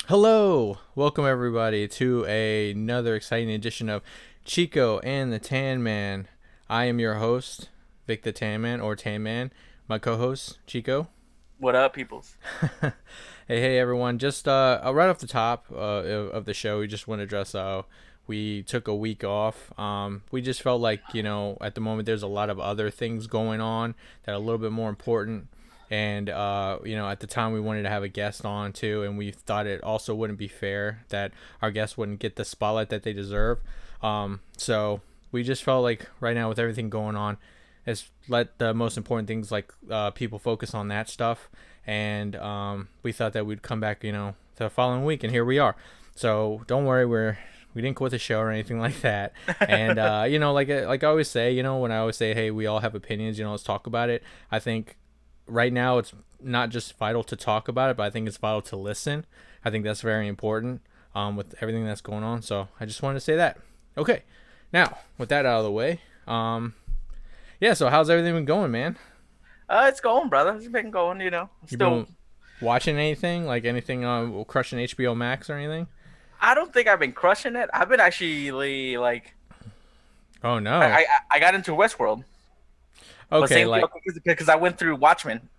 Hello, welcome everybody to another exciting edition of Chico and the Tanman. I am your host, Vic the Tanman or Tanman. My co-host, Chico. What up, peoples? Hey everyone. Just right off the top of the show, we just want to address we took a week off. We just felt like at the moment there's a lot of other things going on that are a little bit more important. And at the time we wanted to have a guest on too, and we thought it also wouldn't be fair that our guests wouldn't get the spotlight that they deserve. So we just felt like right now with everything going on, is let the most important things like people focus on that stuff. And we thought that we'd come back, the following week, and here we are. So don't worry, we didn't quit the show or anything like that. And like I always say, when I always say, hey, we all have opinions, let's talk about it. I think right now it's not just vital to talk about it, but I think it's vital to listen. I think that's very important with everything that's going on. So I just wanted to say that. Okay, now with that out of the way, yeah. So how's everything been going, man? It's going, brother. It's been going, You Still, been watching anything, like anything crushing HBO Max or anything? I don't think I've been crushing it. I've been actually like, Oh I no. I, I got into Westworld, but Okay, same thing like because I went through Watchmen.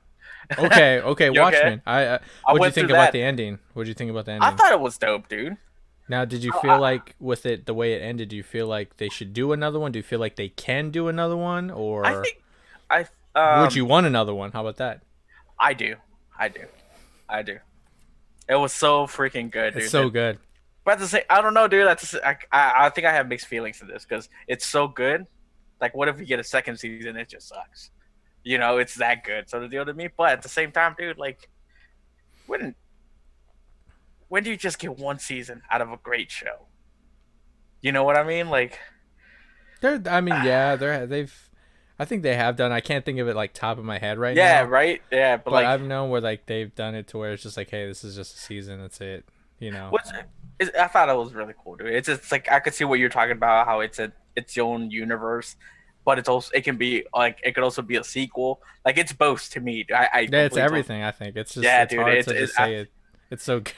okay, You okay? Watchmen. I I what'd you went think through about that. the ending? What'd you think about the I ending? thought it was dope, dude. Now, did you feel I, like with it the way it ended, do you feel like they should do another one? Do you feel like they can do another one, I or think I would you want another one? How about that? I do, I do, I do. It was so freaking good, It's dude. so good. But at the same, I don't know, dude. I think I have mixed feelings to this because it's so good. Like, what if we get a second season? It just sucks. It's that good. So the deal to me. But at the same time, dude, like, when when do you just get one season out of a great show? You know what I mean? Like, I mean, yeah, they've. I think they have done. I can't think of it like top of my head right yeah, now, right, yeah. But but like, I've known where like they've done it to where it's just like, hey, this is just a season. That's it. You know. what's I thought it was really cool, dude. It's like I could see what you're talking about, how it's its own universe, but it can be like it could also be a sequel. Like it's both to me. I Yeah, it's completely told. everything. I think it's just Yeah, it's dude. hard to just say it. It's so good.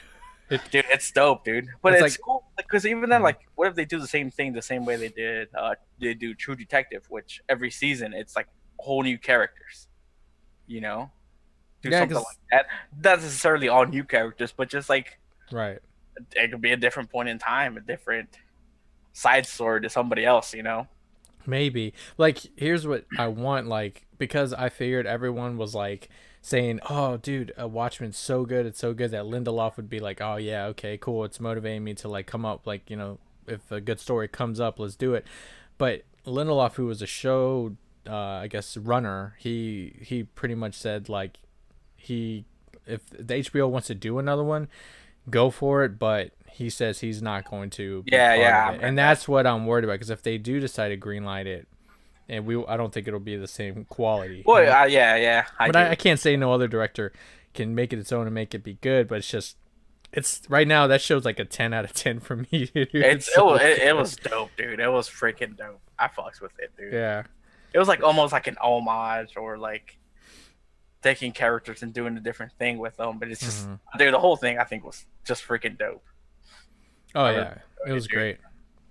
Dude, it's dope, dude. But It's it's like. cool because even then, like, what if they do the same thing the same way they did? They do True Detective, which every season it's like whole new characters. You know, do Yeah, something like because that. Not necessarily all new characters, but just like right. it could be a different point in time, a different side story to somebody else. Maybe. Like, here's what I want, like, because I figured everyone was like saying, "Oh, dude, Watchmen's so good. It's so good," that Lindelof would be like, "Oh yeah, okay, cool. It's motivating me to like come up, like, if a good story comes up, let's do it." But Lindelof, who was a show, I guess runner, he pretty much said like he if the HBO wants to do another one, go for it, but he says he's not going to be Yeah, part of yeah, it, I've read and that. that's what I'm worried about. Because if they do decide to greenlight it, and I don't think it'll be the same quality, Well, yeah, yeah, I But I do. can't say no other director can make it its own and make it be good. But it's right now that show's like a 10 out of 10 for me. Dude. It's It's so it good. was dope, dude. It was freaking dope. I fucks with it, dude. Yeah. It was like almost like an homage or like taking characters and doing a different thing with them. But it's just, Hmm. dude, the whole thing I think was just freaking dope. Oh I really yeah, it enjoyed it, was dude. great.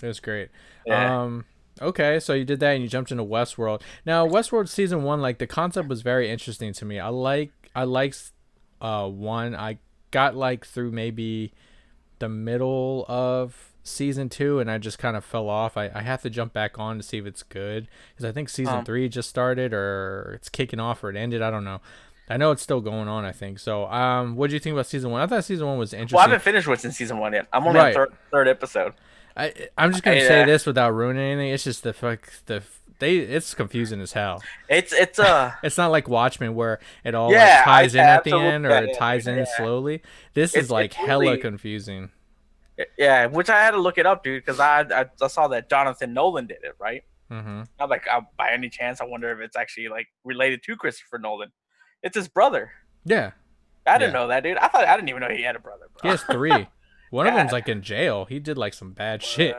It was great. Yeah. Um, okay, so you did that and you jumped into Westworld. Now, Westworld season one, like the concept was very interesting to me. I liked one. I got like through maybe the middle of season two, and I just kind of fell off. I have to jump back on to see if it's good because I think season Um. three just started or it's kicking off or it ended. I don't know. I know it's still going on. I think so. What do you think about season one? I thought season one was Well, I interesting. haven't finished what's in season one yet. I'm only on Right. third episode. I'm just gonna say I, this without ruining anything. It's just the fuck the they. It's confusing as hell. it's It's not like Watchmen where it all like yeah, ties in at the absolutely end or that it is, ties dude. in Yeah, slowly. This is it's like hella really confusing. yeah. Which I had to look it up, dude, because I saw that Jonathan Nolan did it, right? Mm-hmm. I'm like, by any chance, I wonder if it's actually like related to Christopher Nolan. It's his brother. Yeah, I didn't yeah. know that, dude. I didn't even know he had a brother, He bro. has three. One of them's God, like in jail. He did like some bad shit.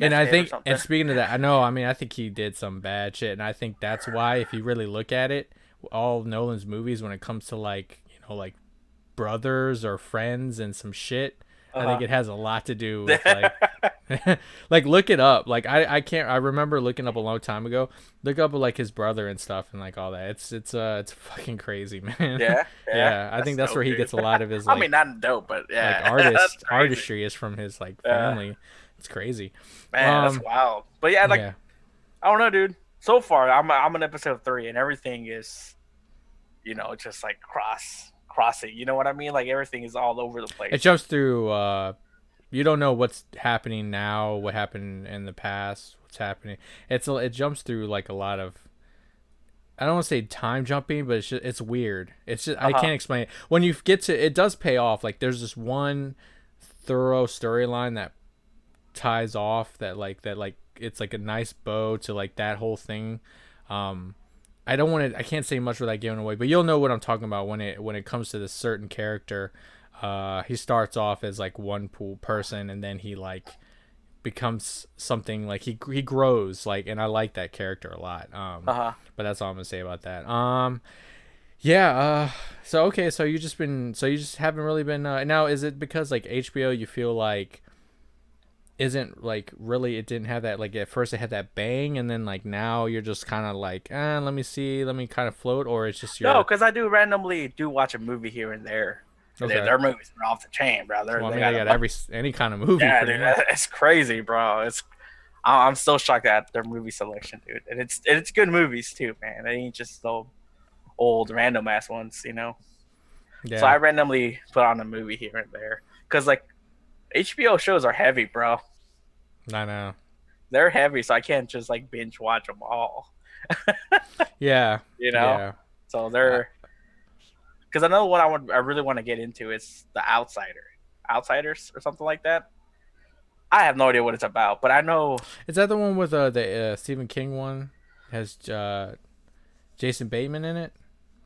And meth I head or think, and something. speaking of that, I know. I mean, I think he did some bad shit, and I think that's why, if you really look at it, all Nolan's movies, when it comes to like like brothers or friends and some shit, I think Uh it has a lot to do with like huh. like look it up. Like I can't I remember looking up a long time ago. Look up like his brother and stuff and like all that. It's fucking crazy, man. Yeah, yeah. Yeah, I think That's that's where dope, he dude. gets a lot of his I mean, not dope, but like yeah, that's crazy. artistry is from his like Uh, family. It's crazy. Man, that's Um wild. But yeah, like yeah. I don't know, dude. So far, I'm on episode 3, and everything is, just like crossing. You know what I mean? Like everything is all over the It place. jumps through you don't know what's happening now, what happened in the past, what's happening. It jumps through like a lot of I don't want to say time jumping, but it's weird. It's just Uh I huh. can't explain it. When you get to it does pay off. Like there's this one thorough storyline that ties off that it's like a nice bow to like that whole thing. Um I don't want to I can't say much without giving away, but you'll know what I'm talking about when it comes to this certain character. He starts off as like one pool person and then he like becomes something like he grows like and I like that character a lot. Uh huh. But that's all I'm gonna say about that. Yeah, so okay, so you just haven't really been now is it because like HBO you feel like isn't like really it didn't have that like at first it had that bang and then like now you're just kind of like let me see let me kind of float or it's just No, your because I do randomly do watch a movie here and there. And okay their movies are off the chain, bro. well I They mean they got got a every any kind of movie yeah, pretty dude. much It's crazy, bro. I'm still shocked at their movie selection, dude. And it's good movies too, man. They ain't just so old random ass ones. So yeah I randomly put on a movie here and there because like HBO shows are heavy, bro. I know They're heavy, so I can't just like binge watch them all. yeah You know, yeah so uh, they're because another one I really want to get into is The Outsiders or something like that. I have no idea what it's about, but I know. is that the one with the Stephen King one it has Jason Bateman in it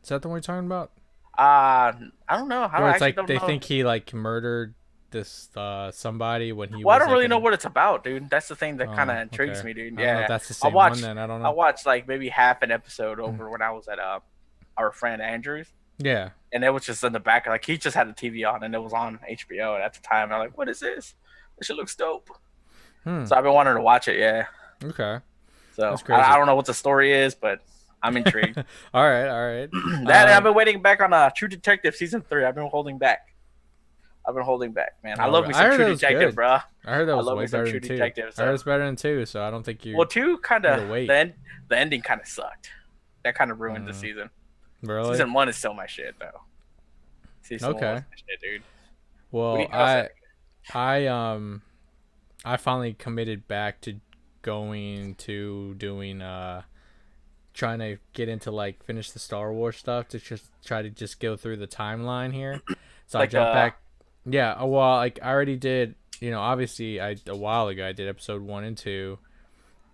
is that the one you're talking about I don't know. where I it's actually like don't they know. think he like murdered this somebody when he Well, I was don't like really know in what it's about, dude. That's the thing that kind of oh intrigues okay me, dude. I don't know if Yeah, that's the I same one watched. then I don't I know watched like maybe half an episode over when I was at our friend Andrew's, yeah and it was just in the back. Like he just had the TV on, and it was on HBO. And at the time, I'm like, "What is this? This shit looks dope." hmm So I've been wanting to watch it. Yeah. okay So that's I crazy don't know what the story is, but I'm intrigued. all right That and I've been waiting back on True Detective season 3. I've been holding back. Man. I love me I some heard True that was Detective, good bro. I heard that I was love way me some better True than two Detective. I heard So, it's better than two so I don't think well, you two kind need of to wait the ending kind of sucked. That kind of ruined the mm, season. really Season 1 is still my shit, though. Season 1 was okay my shit, dude. What do well you got to say? I I finally committed back to going to doing trying to get into like finish the Star Wars stuff to just try to just go through the timeline here. So I Like jumped back. Yeah, well, like I already did. You know, obviously, I a while ago I did episode 1 and 2.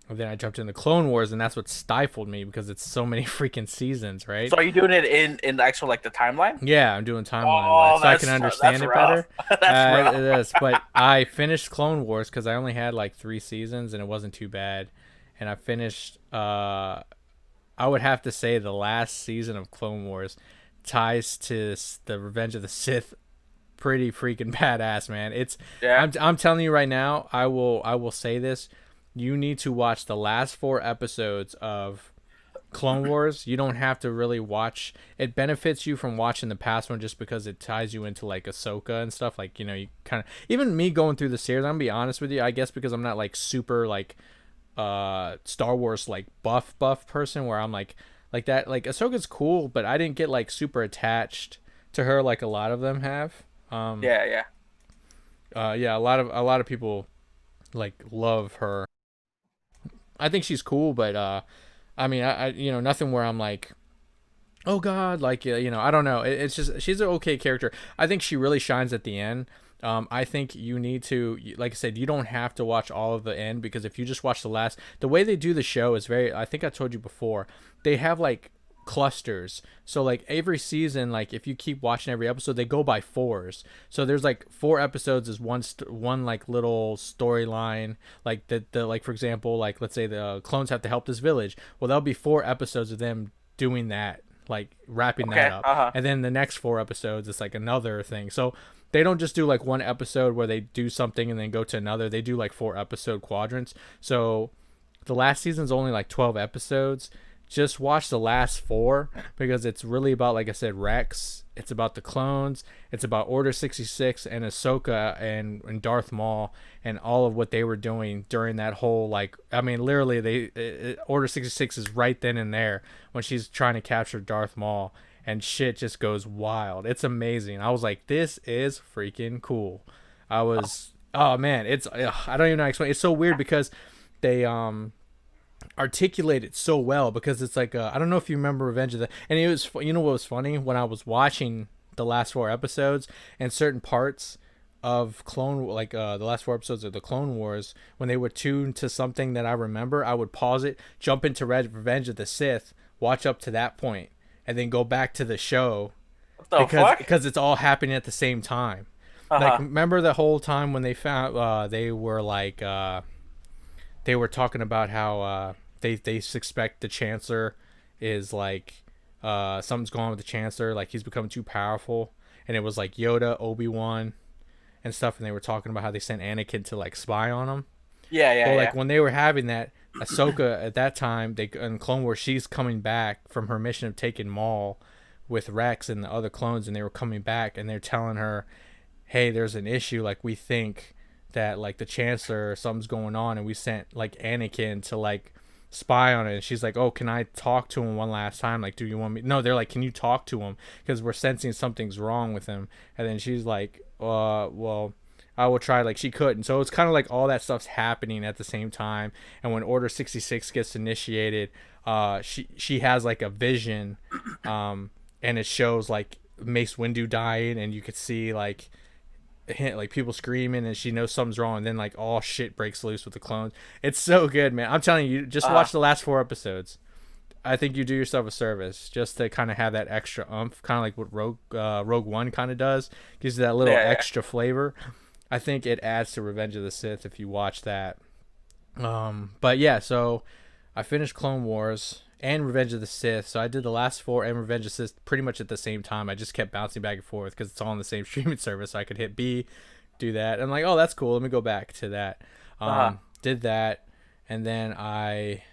And then I jumped into Clone Wars, and that's what stifled me because it's so many freaking seasons, right? so are you doing it in the actual like the timeline? Yeah, I'm doing timeline wise, Oh, so I can that's understand it rough. better. That's It rough. is, but I finished Clone Wars because I only had like 3 seasons, and it wasn't too bad. And I finished. I would have to say the last season of Clone Wars ties to the Revenge of the Sith pretty freaking badass, man. It's Yeah. I'm telling you right now, I will say this. You need to watch the last 4 episodes of Clone Wars. You don't have to really watch. It benefits you from watching the past one just because it ties you into like Ahsoka and stuff. Like you kind of even me going through the series. I'm gonna be honest with you. I guess because I'm not like super like Star Wars like buff person where I'm like like that. Like Ahsoka's cool, but I didn't get like super attached to her like a lot of them have. Um, Yeah, yeah. yeah, a lot of people like love her. I think she's cool, but I mean, nothing where I'm like, oh god, like I don't know. It's just she's an okay character. I think she really shines at the end. I think you need to, like I said, you don't have to watch all of the end, because if you just watch the way they do the show is very. I think I told you before, they have like clusters. So like every season, like if you keep watching every episode, they go by fours. So there's like four episodes is one like little storyline. Like the like for example, like let's say the clones have to help this village. Well, there'll be four episodes of them doing that, like wrapping that Okay. up, Uh-huh. and then the next four episodes it's like another thing. So they don't just do like one episode where they do something and then go to another. They do like four episode quadrants. So the last season's only like 12 episodes. Just watch the last four, because it's really about, like I said, Rex. It's about the clones. It's about Order 66 and Ahsoka and Darth Maul and all of what they were doing during that whole, like, I mean, literally, Order 66 is right then and there when she's trying to capture Darth Maul, and shit just goes wild. It's amazing. I was like, this is freaking cool. Oh man, I don't even know how to explain. It's so weird because they articulate it so well, because it's like I don't know if you remember Revenge of the, and it was, you know what was funny, when I was watching the last four episodes and certain parts of the last four episodes of the Clone Wars, when they were tuned to something that I remember, I would pause it, jump into Revenge of the Sith, watch up to that point, and then go back to the show, What the because fuck? it's all happening at the same time. Like, Uh-huh. remember the whole time when they found they were talking about how they suspect the Chancellor is like something's going on with the Chancellor, like he's become too powerful, and it was like Yoda, Obi-Wan, and stuff, and they were talking about how they sent Anakin to like spy on him. Yeah, yeah, Well, yeah. like when they were having that, Ahsoka at that time, they in Clone Wars, she's coming back from her mission of taking Maul with Rex and the other clones, and they were coming back and they're telling her, hey, there's an issue, like we think that like the Chancellor, something's going on, and we sent like Anakin to like spy on it. And she's like, oh, can I talk to him one last time, like, do you want me, no, they're like, can you talk to him, because we're sensing something's wrong with him. And then she's like, well, I will try. Like, she couldn't. So it's kind of like all that stuff's happening at the same time. And when Order 66 gets initiated, she has like a vision, and it shows like Mace Windu dying, and you could see like people screaming, and she knows something's wrong, and then like all shit breaks loose with the clones. It's so good, man. I'm telling you, just Uh-huh. watch the last four episodes. I think you do yourself a service just to kind of have that extra umph, kind of like what Rogue One kind of does, gives you that little Yeah, yeah. extra flavor. I think it adds to Revenge of the Sith if you watch that. But yeah, so I finished Clone Wars and Revenge of the Sith. So I did the last four and Revenge of the Sith pretty much at the same time. I just kept bouncing back and forth because it's all on the same streaming service. So I could hit B, do that. I'm like, oh, that's cool. Let me go back to that. Uh-huh. Did that, and then I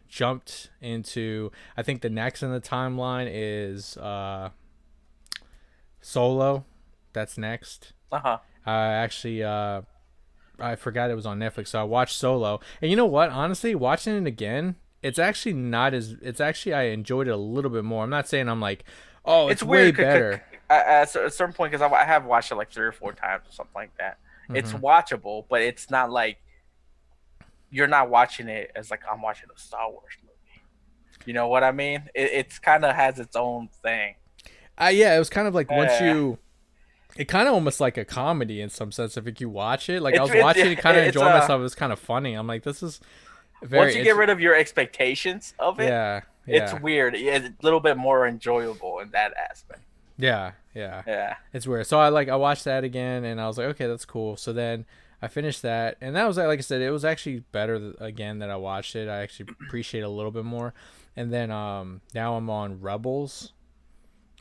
jumped into. I think the next in the timeline is Solo. That's next. Uh-huh. I forgot it was on Netflix, so I watched Solo. And you know what? Honestly, watching it again, it's actually not as. It's actually I enjoyed it a little bit more. I'm not saying I'm like, oh, It's it's way weird better. at a certain point because I have watched it like three or four times or something like that. It's Hmm. watchable, but it's not like you're not watching it as like I'm watching a Star Wars movie. You know what I mean? It's kind of has its own thing. Yeah, it was kind of like once Uh, you. It kind of almost like a comedy in some sense if you watch it. Like I it's was it's watching it, kind of it's enjoying myself. It was kind of funny. I'm like, this is once very. you get It's rid of your expectations of it, yeah, it's yeah, weird. It's a little bit more enjoyable in that aspect. yeah, yeah. Yeah. It's weird. So I watched that again, and I was like, okay, that's cool. So then I finished that, and that was like I said, it was actually better again that I watched it. I actually appreciate it a little bit more. And then now I'm on Rebels,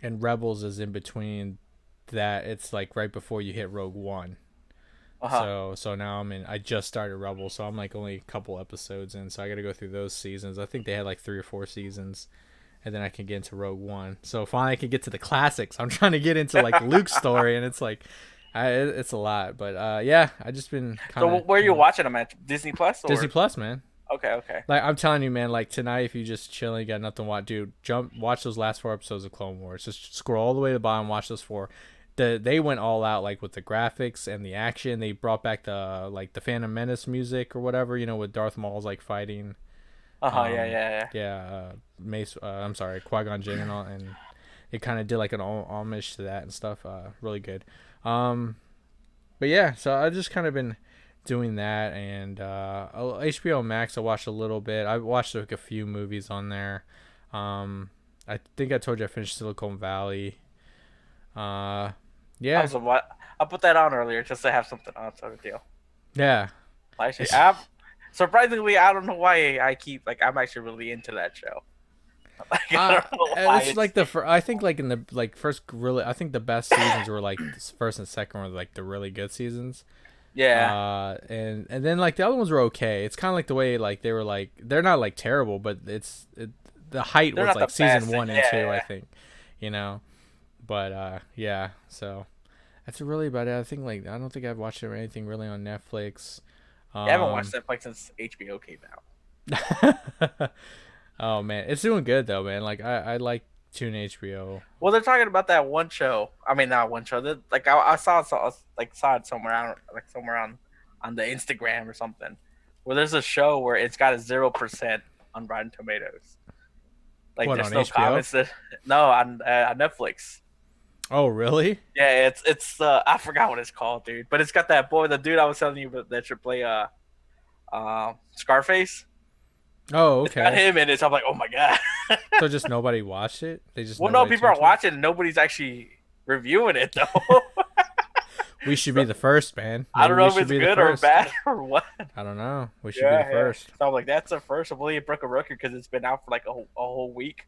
and Rebels is in between that. It's like right before you hit Rogue One. Uh huh. So now I'm in. I just started Rebels, so I'm like only a couple episodes in. So I got to go through those seasons. I think they had like 3 or 4 seasons, and then I can get into Rogue One. So finally I can get to the classics. I'm trying to get into like Luke's story, and it's like, it's a lot. But yeah, I just been So kind of where are you watching them at? Disney Plus Disney or Plus, man. Okay, okay. Like I'm telling you, man. Like tonight, if you just chilling, got nothing to watch, dude, watch those last 4 episodes of Clone Wars. Just scroll all the way to the bottom, watch those four. They went all out like with the graphics and the action. They brought back the Phantom Menace music or whatever, with Darth Maul's like fighting. Uh-huh, yeah, Um, yeah, yeah. yeah, Mace. I'm sorry, Qui-Gon Jinn and it kind of did like an homage to that and stuff. Really good. Um, but yeah, so I just kind of been doing that, and HBO Max I watched a little bit. I watched like a few movies on there. I think I told you I finished Silicon Valley. Uh, I yeah, was what I put that on earlier just to have something on, sort of deal. yeah. Actually, It's surprisingly, I don't know why I keep like I'm actually really into that show. Like I don't know why it's like I think like in the like first really I think the best seasons were like this first and second were like the really good seasons. yeah, And then like the other ones were okay. It's kind of like the way like they were like they're not like terrible, but the height they're was not the like season best. one and two, I Yeah, think, you know. But yeah, so that's really about it. I think like I don't think I've watched anything really on Netflix. I haven't watched Um, Netflix since HBO came out. oh man, it's doing good though, man. Like I like tuning HBO. Well, they're talking about that one show. I mean, not one show. Like I saw it somewhere out, like somewhere on the Instagram or something, where there's a show where it's got a 0% on Rotten Tomatoes. Like What there's on no HBO? comments. No, on Netflix. Oh really? Yeah, it's I forgot what it's called, dude. But it's got that boy, the dude I was telling you that should play Scarface. Oh It's got okay. him in it. So I'm like, oh my god. So just nobody watched it. They just Well, no, nobody people tuned are to it. watching. And nobody's actually reviewing it though. We should So be the first, man. I Maybe don't know we if should it's be the good or first. bad or what. I don't know. We should be the Yeah, yeah. first. So I'm like, that's the first. I believe it broke a record because it's been out for like a whole week,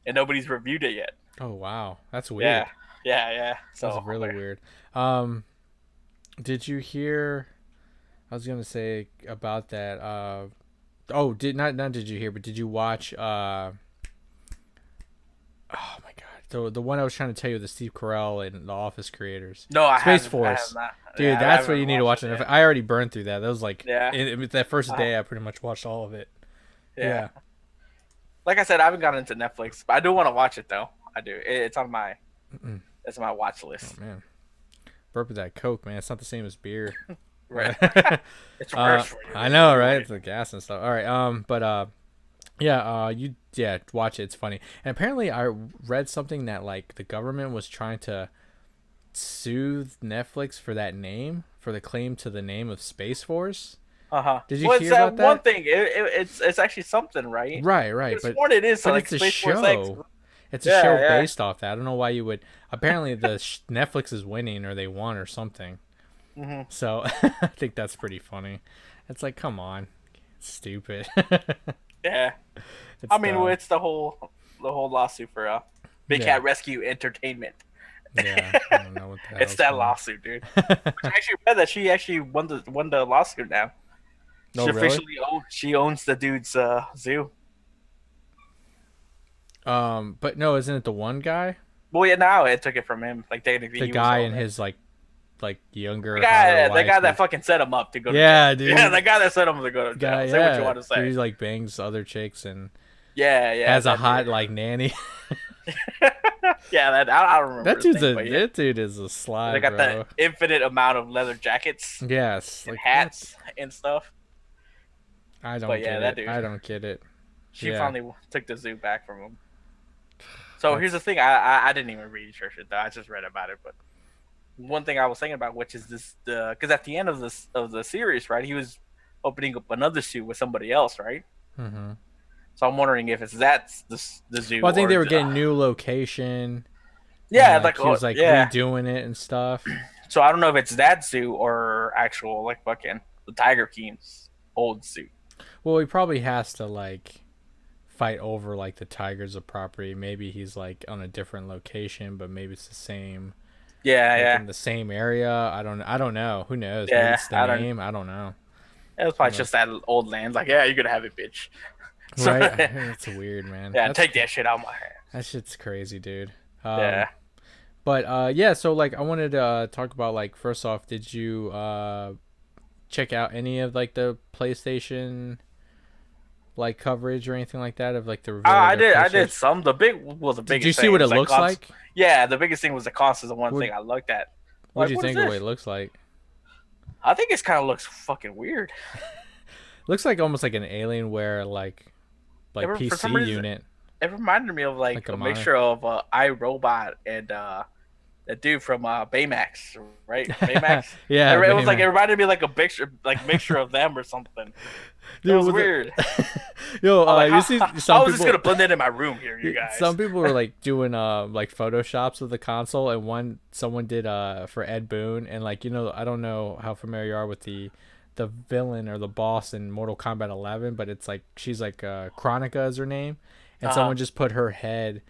and nobody's reviewed it yet. Oh wow, that's Yeah, weird. yeah, yeah. So That's I'm really like, weird. Did you hear? I was gonna say about that. Oh, did not did you hear? But did you watch? Oh my god, the one I was trying to tell you, the Steve Carell and the Office creators, no, I Space haven't. I have Force. not. Dude, Yeah, I that's what haven't you need to watched watch. it And yet. I already burned through that. That was like Yeah, that first uh, day. I pretty much watched all of it. yeah. Yeah. Like I said, I haven't gotten into Netflix, but I do want to watch it though. I do. It's on my Mm-mm. it's on my watch Oh list. man, burp with that Coke, man. It's not the same as beer. Right. It's uh, worse for you. I know, right? It's the gas and stuff. All right. But yeah. Watch it. It's funny. And apparently, I read something that like the government was trying to sue Netflix for that name, for the claim to the name of Space Force. Uh huh. Did you Well, it's hear that about one that? thing. It's actually something, right? Right, I right. could have sworn it is. So But like it's a Space Force X. show. It's a Yeah, show yeah. based off that. I don't know why you would. Apparently, Netflix is winning, or they won, or something. Hmm. So I think that's pretty funny. It's like, come on, it's stupid. Yeah. It's I mean, well, dumb. it's the whole lawsuit for Big Yeah, Cat Rescue Entertainment. yeah. I don't know what the It's hell's that going on. lawsuit, dude. I actually read that she actually won the lawsuit now. Oh, She really? officially owns the dude's zoo. But no, isn't it the one guy? Well, yeah, now it took it from him. Like technically, The he was guy the and owner. his like The younger, hotter guy, the wife. guy that fucking set him up to go to jail. Yeah, Yeah, dude. the guy that set him to go to Guy, jail. Say what you yeah. want to say. He like bangs other chicks and Yeah, yeah. has a That hot dude. like nanny. Yeah, I don't remember That his dude's name, a but yeah. that dude is a They slide, got bro. that infinite amount of leather jackets Yes, and like what? hats and stuff. I don't But yeah, get that it. dude. I don't get it. She Yeah, finally took the zoo back from him. So here's the that's thing. I didn't even research it though. I just read about it. But one thing I was thinking about, which is because at the end of the series, right, he was opening up another zoo with somebody else, right? mm-hmm. So I'm wondering if that's the zoo Well, I think or they were getting new location and yeah, like like he was like yeah. redoing it and stuff. So I don't know if it's that zoo or actual like fucking the Tiger King's old zoo. Well, he probably has to like fight over like the tigers of property. Maybe he's like on a different location, but maybe it's the same, Yeah, like yeah, in the same area. I don't know. Who knows? Maybe yeah. it's the I don't. name. I don't know. It was I probably don't know. just that old land. Like, yeah, you're gonna have it, bitch. So Right? It's weird, man. yeah, take that shit out of my hand. That shit's crazy, dude. Yeah. But yeah, so like I wanted to talk about like first off, did you check out any of like the PlayStation like coverage or anything like that of like the reveal of I their did. I did PlayStation? some. The big well, the Did you biggest see thing what it was like looks console. like? Yeah, the biggest thing was the console. The one What thing I looked at. What do Like, you what is think of what this? it looks like? I think it's kind of looks fucking weird. Looks like almost like an Alienware like For some PC reason, unit, it reminded me of like like a a monitor. mixture of iRobot and that dude from Baymax, right? Baymax. Yeah, It was like it Baymax. reminded me like mixture of them or something. It Dude, was was it? weird. Yo, I'm like, you see some how is this gonna people. blend in my room here, you Some guys? people were like doing like photoshops of the console, and someone did for Ed Boon, and like I don't know how familiar you are with the villain or the boss in Mortal Kombat 11, but it's like she's like Chronica is her name, and Uh huh. someone just put her head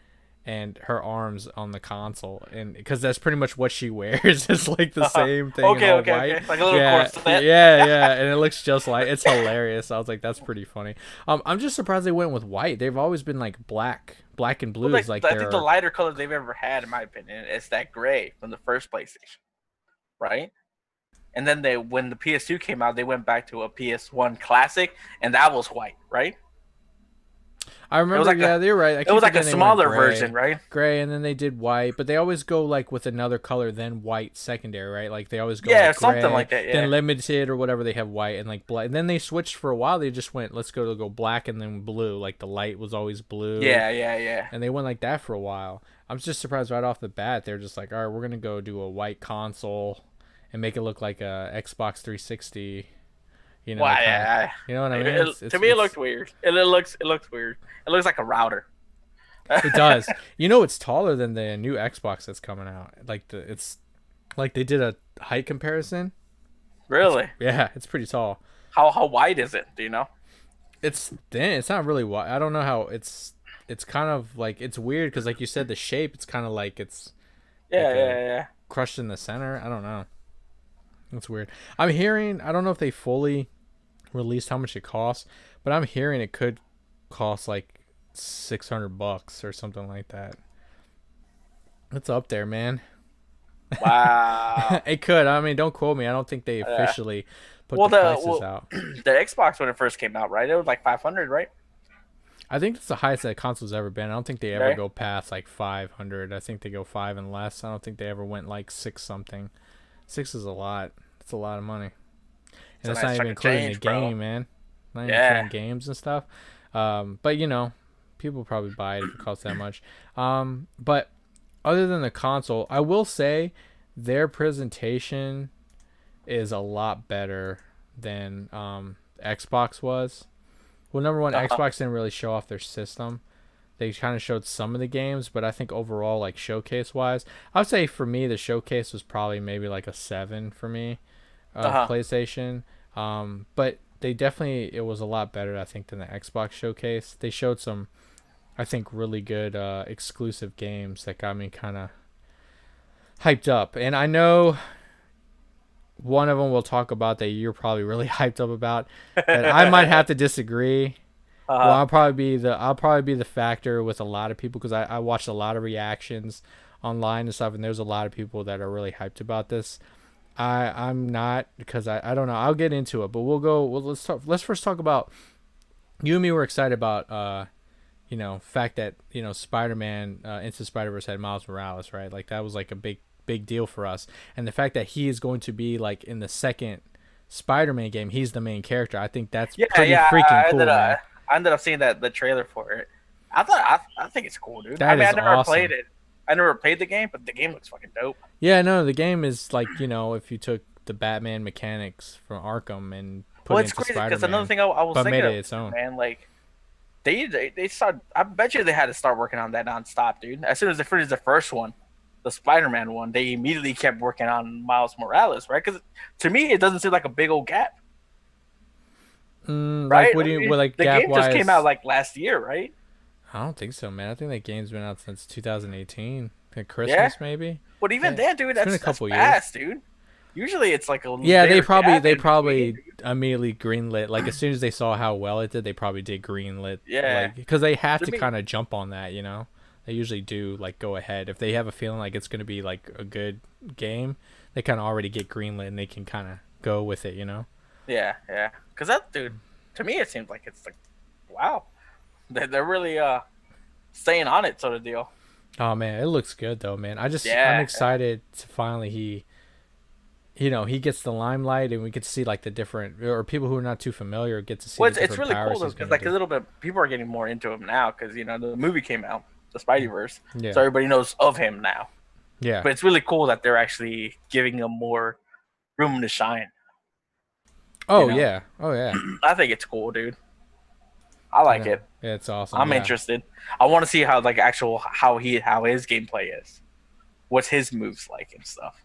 and her arms on the console, and because that's pretty much what she wears. It's like the Uh huh. same thing in Okay, all okay, white. okay. Like a little Yeah, corset. yeah, and it looks just like it's hilarious. I was like, that's pretty funny. I'm just surprised they went with white. They've always been like black and Well, blue is like like I think the their. lighter color they've ever had, in my opinion, is that gray from the first PlayStation, right? And then when the PS2 came out, they went back to a PS1 classic, and that was white, right? I It was remember, like yeah, a you're right. I it keep was like a forgetting they went smaller version, gray, right? and then they did white, but they always go like with another color then white secondary, right? Like they always go Yeah, like something gray, like that. then Yeah, limited or whatever they have white and like black. And then they switched for a while. They just went let's go black and then blue. Like the light was always blue, yeah. and they went like that for a while. I'm just surprised right off the bat they're just like, all right, we're gonna go do a white console and make it look like a Xbox 360. Well, Kind of. yeah. You know what I mean? To me, it looked weird. It looks weird. It looks like a router. It does. It's taller than the new Xbox that's coming out. Like it's like they did a height comparison. It's Really? Yeah, it's pretty tall. How wide is it? Do you know? It's thin. It's not really wide. I don't know how it's kind of like it's weird because like you said the shape it's kind of like it's Yeah, like a yeah. crushed in the center. I don't know. It's weird. I'm hearing I don't know if they fully released how much it costs, but I'm hearing it could cost like $600 or something like that. It's up there, man. Wow. It could. I mean, don't quote me. I don't think they Yeah. officially put Well, the prices out. the Xbox when it first came out, right? It was like 500, right? I think it's the highest that console's ever been. I don't think they ever Right. go past like 500. I think they go 5 and less. I don't think they ever went like 6 something. 6 is a lot. It's a lot of money. It's And a it's nice not even chunk of including the change, bro. game, man. Not even Yeah. including games and stuff. But people probably buy it if it costs that much. But other than the console, I will say their presentation is a lot better than Xbox was. Well, number one, Uh-huh. Xbox didn't really show off their system. They kind of showed some of the games, but I think overall, like showcase wise, I would say for me the showcase was probably maybe like a 7 for me of Uh-huh. PlayStation. But they definitely it was a lot better I think than the Xbox showcase. They showed some I think really good exclusive games that got me kind of hyped up. And I know one of them we'll talk about that you're probably really hyped up about that I might have to disagree. Well, Uh-huh. I'll probably be the factor with a lot of people because I watched a lot of reactions online and stuff, and there's a lot of people that are really hyped about this. I'm not because I don't know. I'll get into it, but let's talk. Let's first talk about you and me were excited about fact that Spider-Man Into Spider-Verse had Miles Morales, right? Like that was like a big deal for us, and the fact that he is going to be like in the second Spider-Man game, he's the main character. I think that's Yeah, pretty yeah. freaking cool, man. I ended up seeing the trailer for it. I think it's cool, dude. I That mean, I is never played awesome. it. I never played the game, but the game looks fucking dope. Yeah, no, the game is like if you took the Batman mechanics from Arkham and Well, put it it's into crazy because another Spider-Man, thing I was but thinking made it of, its own. man, like they start. I bet you they had to start working on that nonstop, dude. As soon as they finished the first one, the Spider-Man one, they immediately kept working on Miles Morales, right? Because to me, it doesn't seem like a big old gap, Like right? what I do you mean, like the gap game just came out wise? like last year, right? I don't think so, man. I think that game's been out since 2018, like Yeah, Christmas maybe. but even Yeah, then, dude, it's been a that's couple years. fast, dude. Usually, it's like a Yeah, bigger gap they in between, probably dude. immediately greenlit. Like as soon as they saw how well it did, they probably did greenlit. Yeah, Like because they have to to me, kind of jump on that, They usually do like go ahead if they have a feeling like it's gonna be like a good game. They kind of already get greenlit and they can kind of go with it. yeah. Because that dude, to me, it seems like it's like wow, they're really staying on it, sort of deal. Oh man, it looks good though, man. I'm Yeah. excited to finally he gets the limelight and we get to see like the different or people who are not too familiar get to see Well, the it's different really cool powers though he's because gonna like a do. little bit people are getting more into him now because the movie came out, the Spidey Verse, so Yeah. everybody knows of him now. Yeah. But it's really cool that they're actually giving him more room to shine. You Oh know, yeah. Oh yeah. I think it's cool, dude. I I like know. it. Yeah, it's awesome. I'm Yeah. interested. I want to see how like actual how his gameplay is. What's his moves like and stuff.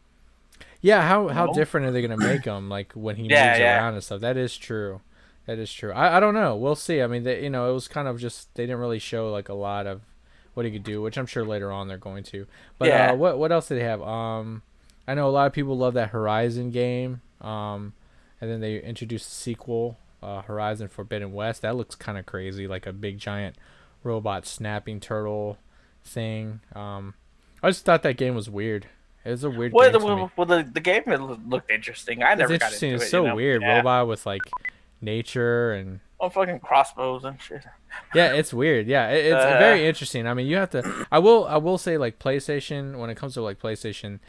Yeah, You how know? different are they gonna make him like when he Yeah, moves yeah, around and stuff? That is true. That is true. I don't know. We'll see. I mean, it was kind of just they didn't really show like a lot of what he could do, which I'm sure later on they're going to. But yeah. what else did they have? I know a lot of people love that Horizon game. And then they introduced a sequel, Horizon Forbidden West. That looks kind of crazy, like a big giant robot snapping turtle thing. I just thought that game was weird. It was a weird game to me. Well, the game looked interesting. I It's never got interesting. into It's it. You so know? weird. Yeah. Robot with like nature and On fucking crossbows and shit. yeah, it's weird. Yeah, it's Uh, very interesting. I mean, you have to. I will say like PlayStation when it comes to like PlayStation,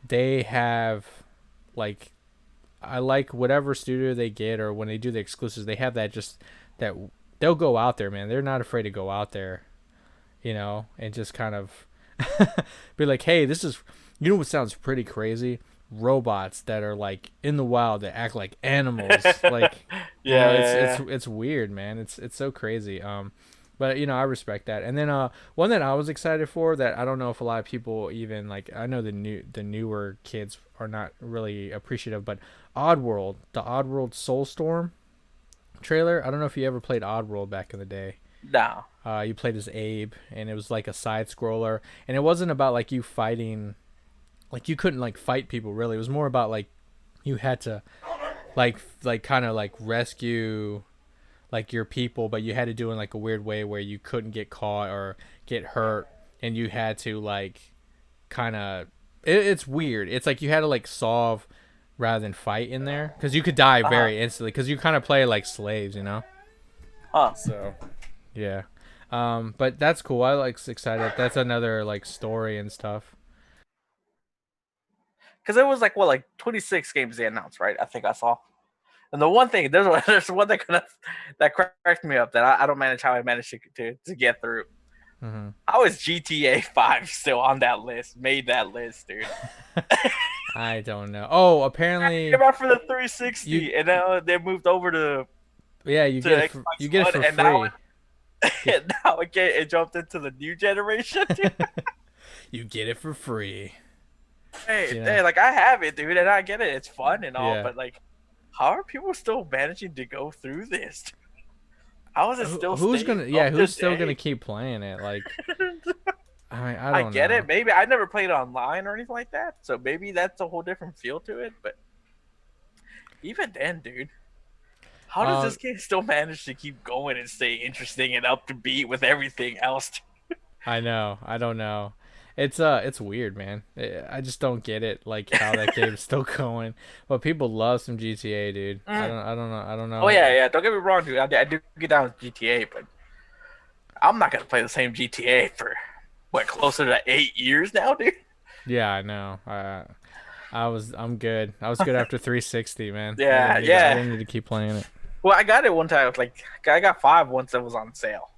they have like I like whatever studio they get or when they do the exclusives, they have that just that they'll go out there, man. They're not afraid to go out there, and just kind of be like, hey, this is, what sounds pretty crazy? Robots that are like in the wild that act like animals, like, yeah. it's weird, man. It's so crazy. But I respect that. And then one that I was excited for that I don't know if a lot of people even like. I know the newer kids are not really appreciative, but Oddworld, the Oddworld Soulstorm trailer. I don't know if you ever played Oddworld back in the day. No. You played as Abe, and it was like a side scroller, and it wasn't about like you fighting, like you couldn't like fight people really. It was more about like you had to like kind of like rescue like your people, but you had to do it in like a weird way where you couldn't get caught or get hurt, and you had to like kind of it's weird. It's like you had to like solve rather than fight in there because you could die Uh huh. very instantly because you kind of play like slaves. Huh. So yeah, but that's cool. I like excited. That's another like story and stuff. Because it was like what, like 26 games they announced, right? I think I saw. And the one thing there's one that that cracked me up that I don't manage how I managed to get through. Hmm. How is GTA 5 still on that list? Made that list, dude. I don't know. Oh, It apparently came out for the you 360, and now they moved over yeah to you Xbox get it One, for and now free. Yeah, it jumped into the new generation. Dude. you get it for free. Hey, like I have it, dude, and I get it. It's fun and all, Yeah. but like, how are people still managing to go through this? How is it still Who's staying gonna? Yeah, up to who's still gonna date? keep playing it? Like, I I don't get know. it. Maybe I never played online or anything like that, so maybe that's a whole different feel to it. But even then, dude, how does Um, this game still manage to keep going and stay interesting and up to beat with everything else? I know. I don't know. It's weird, man. I just don't get it, like how that game's still going. But people love some GTA, dude. Mm. I don't know. I don't Oh know. yeah, yeah. Don't get me wrong, dude. I do get down with GTA, but I'm not gonna play the same GTA for what closer to 8 years now, dude. Yeah, I know. I'm good. I was good after 360, man. Yeah, I yeah. didn't need to keep playing it. Well, I got it one time. Like I got five once it was on sale.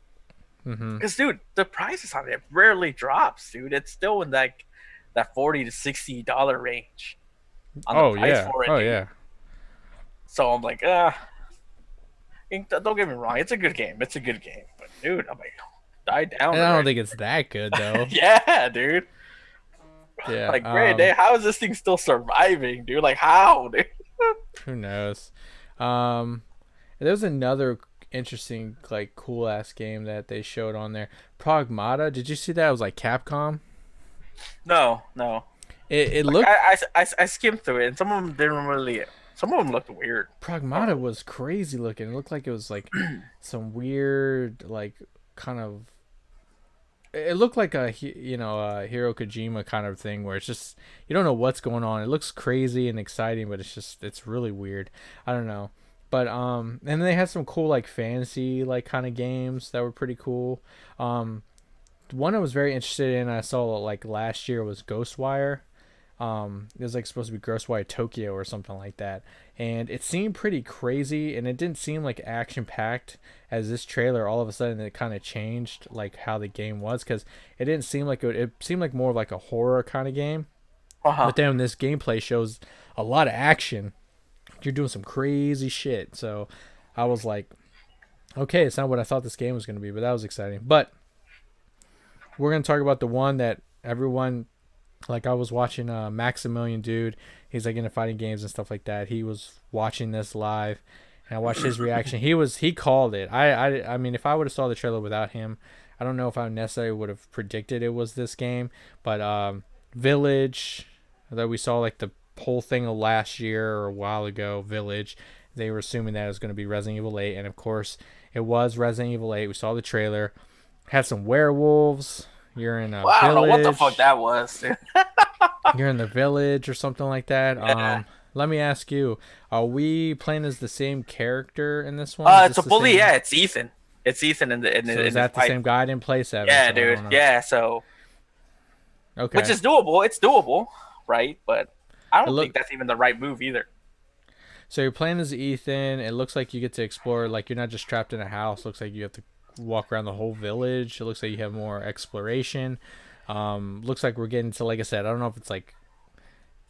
Mhm. Cause dude, the prices on it rarely drops, dude. It's still in that $40 to $60 range on the Oh price yeah. for it, Oh dude. yeah. So I'm like, don't get me wrong, it's a good game. It's a good game, but dude, I'm like, die down And I don't already. think it's that good though. Yeah, dude. Yeah. Like, great day. How is this thing still surviving, dude? Like, how, dude? Who knows? Um, there was another interesting, like, cool ass game that they showed on there. Pragmata. Did you see that? It was like Capcom. No, no. It Like, looked I skimmed through it, and some of them didn't really. Some of them looked weird. I Pragmata don't was crazy looking. It looked like it was like some weird, like, kind of. It looked like a Hiro Kojima kind of thing where it's just you don't know what's going on. It looks crazy and exciting, but it's really weird. I don't know. But and they had some cool like fantasy like kind of games that were pretty cool. Um, one I was very interested in, I saw like last year, was Ghostwire. It was like supposed to be Ghostwire Tokyo or something like that, and it seemed pretty crazy, and it didn't seem like action packed as this trailer. All of a sudden, it kind of changed like how the game was, because it didn't seem like it seemed like more of like a horror kind of game. Uh huh. But then this gameplay shows a lot of action. You're doing some crazy shit. So I was like, okay, it's not what I thought this game was going to be, but that was exciting. But we're going to talk about the one that everyone, like, I was watching Maximilian dude. He's like into fighting games and stuff like that. He was watching this live, and I watched his reaction. He called it. I mean, if I would have saw the trailer without him, I don't know if I necessarily would have predicted it was this game. But Village, that we saw like the whole thing of last year or a while ago, Village. They were assuming that it was going to be Resident Evil 8, and of course, it was Resident Evil 8. We saw the trailer. Had some werewolves. You're in a Well, I don't know what the fuck village. that was, dude. You're in the village or something like that. Yeah. Let me ask you: are we playing as the same character in this one? Is It's this a the bully. same? Yeah, it's Ethan. It's Ethan So is in this that the fight. same guy? I didn't play seven, Yeah, so I dude. don't know. Yeah. So, which Okay. is doable. It's doable, right? But I It don't think look that's even the right move either. so you're playing as Ethan. It looks like you get to explore. Like you're not just trapped in a house. Looks like you have to walk around the whole village. It looks like you have more exploration. Looks like we're getting to, like I said, I don't know if it's like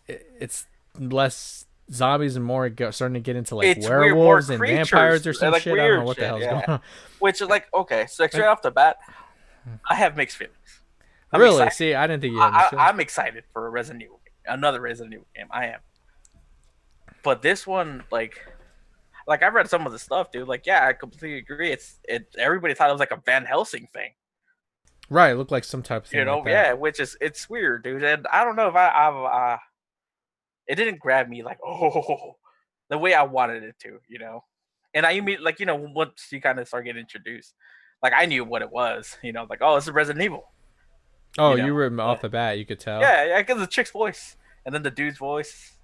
it's less zombies and more starting to get into like It's weird, more werewolves and creatures, vampires or some like shit. I don't know weird what the shit. hell's going Yeah. on. Which is like okay. So like, straight Like, off the bat, I have mixed feelings. I'm really? excited. See, I didn't think you had mixed feelings. I'm excited for a Resident Evil game, another Resident Evil game. I am. But this one, like I've read some of the stuff, dude. Like, yeah, I completely agree. Everybody thought it was like a Van Helsing thing, Right, it looked like some type of you thing like know? that. Yeah, which is it's weird, dude. And I don't know if it didn't grab me like oh the way I wanted it to, you know. And I mean, like once you kind of start getting introduced, like I knew what it was, you know, like oh, it's a Resident Evil, Oh, you know. you were off But the bat. You could tell. yeah, yeah, because the chick's voice and then the dude's voice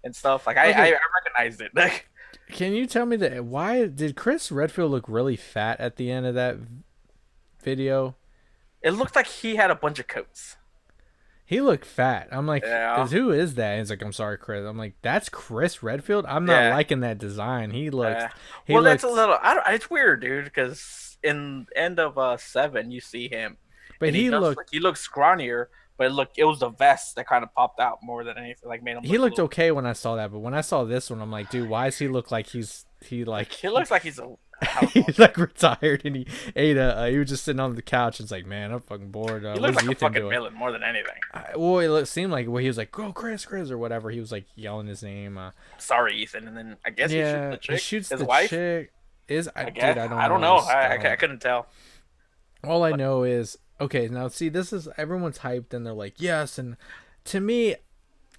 and stuff. Like Okay, I recognized it. Like can you tell me that why did Chris Redfield look really fat at the end of that video? it looked like he had a bunch of coats. He looked fat. I'm like, Yeah, who is that? And he's like, I'm sorry, Chris. I'm like, that's Chris Redfield. I'm not yeah. liking that design. Uh, He well, that's a looks, little. I don't. It's weird, dude. Because in end of seven, you see him, but and he looked, he looks scrawnier. But it was the vest that kind of popped out more than anything. Like made him he look a looked little. okay when I saw that, but when I saw this one, I'm like, dude, why does he look like he like He looks like he's a. I don't know. he's like retired and he ate a he was just sitting on the couch and it's like, man, I'm fucking bored. He looks What's like a Ethan fucking doing? villain more than anything. Well, it seemed like he was like, go Chris or whatever. He was like yelling his name. Sorry, Ethan. And then I guess he shoots Yeah, the he chick, shoots his the wife. chick. I Dude, guess I don't I don't know know. his I couldn't tell. all I But know is okay. Now, see, this is everyone's hyped and they're like, yes. And to me,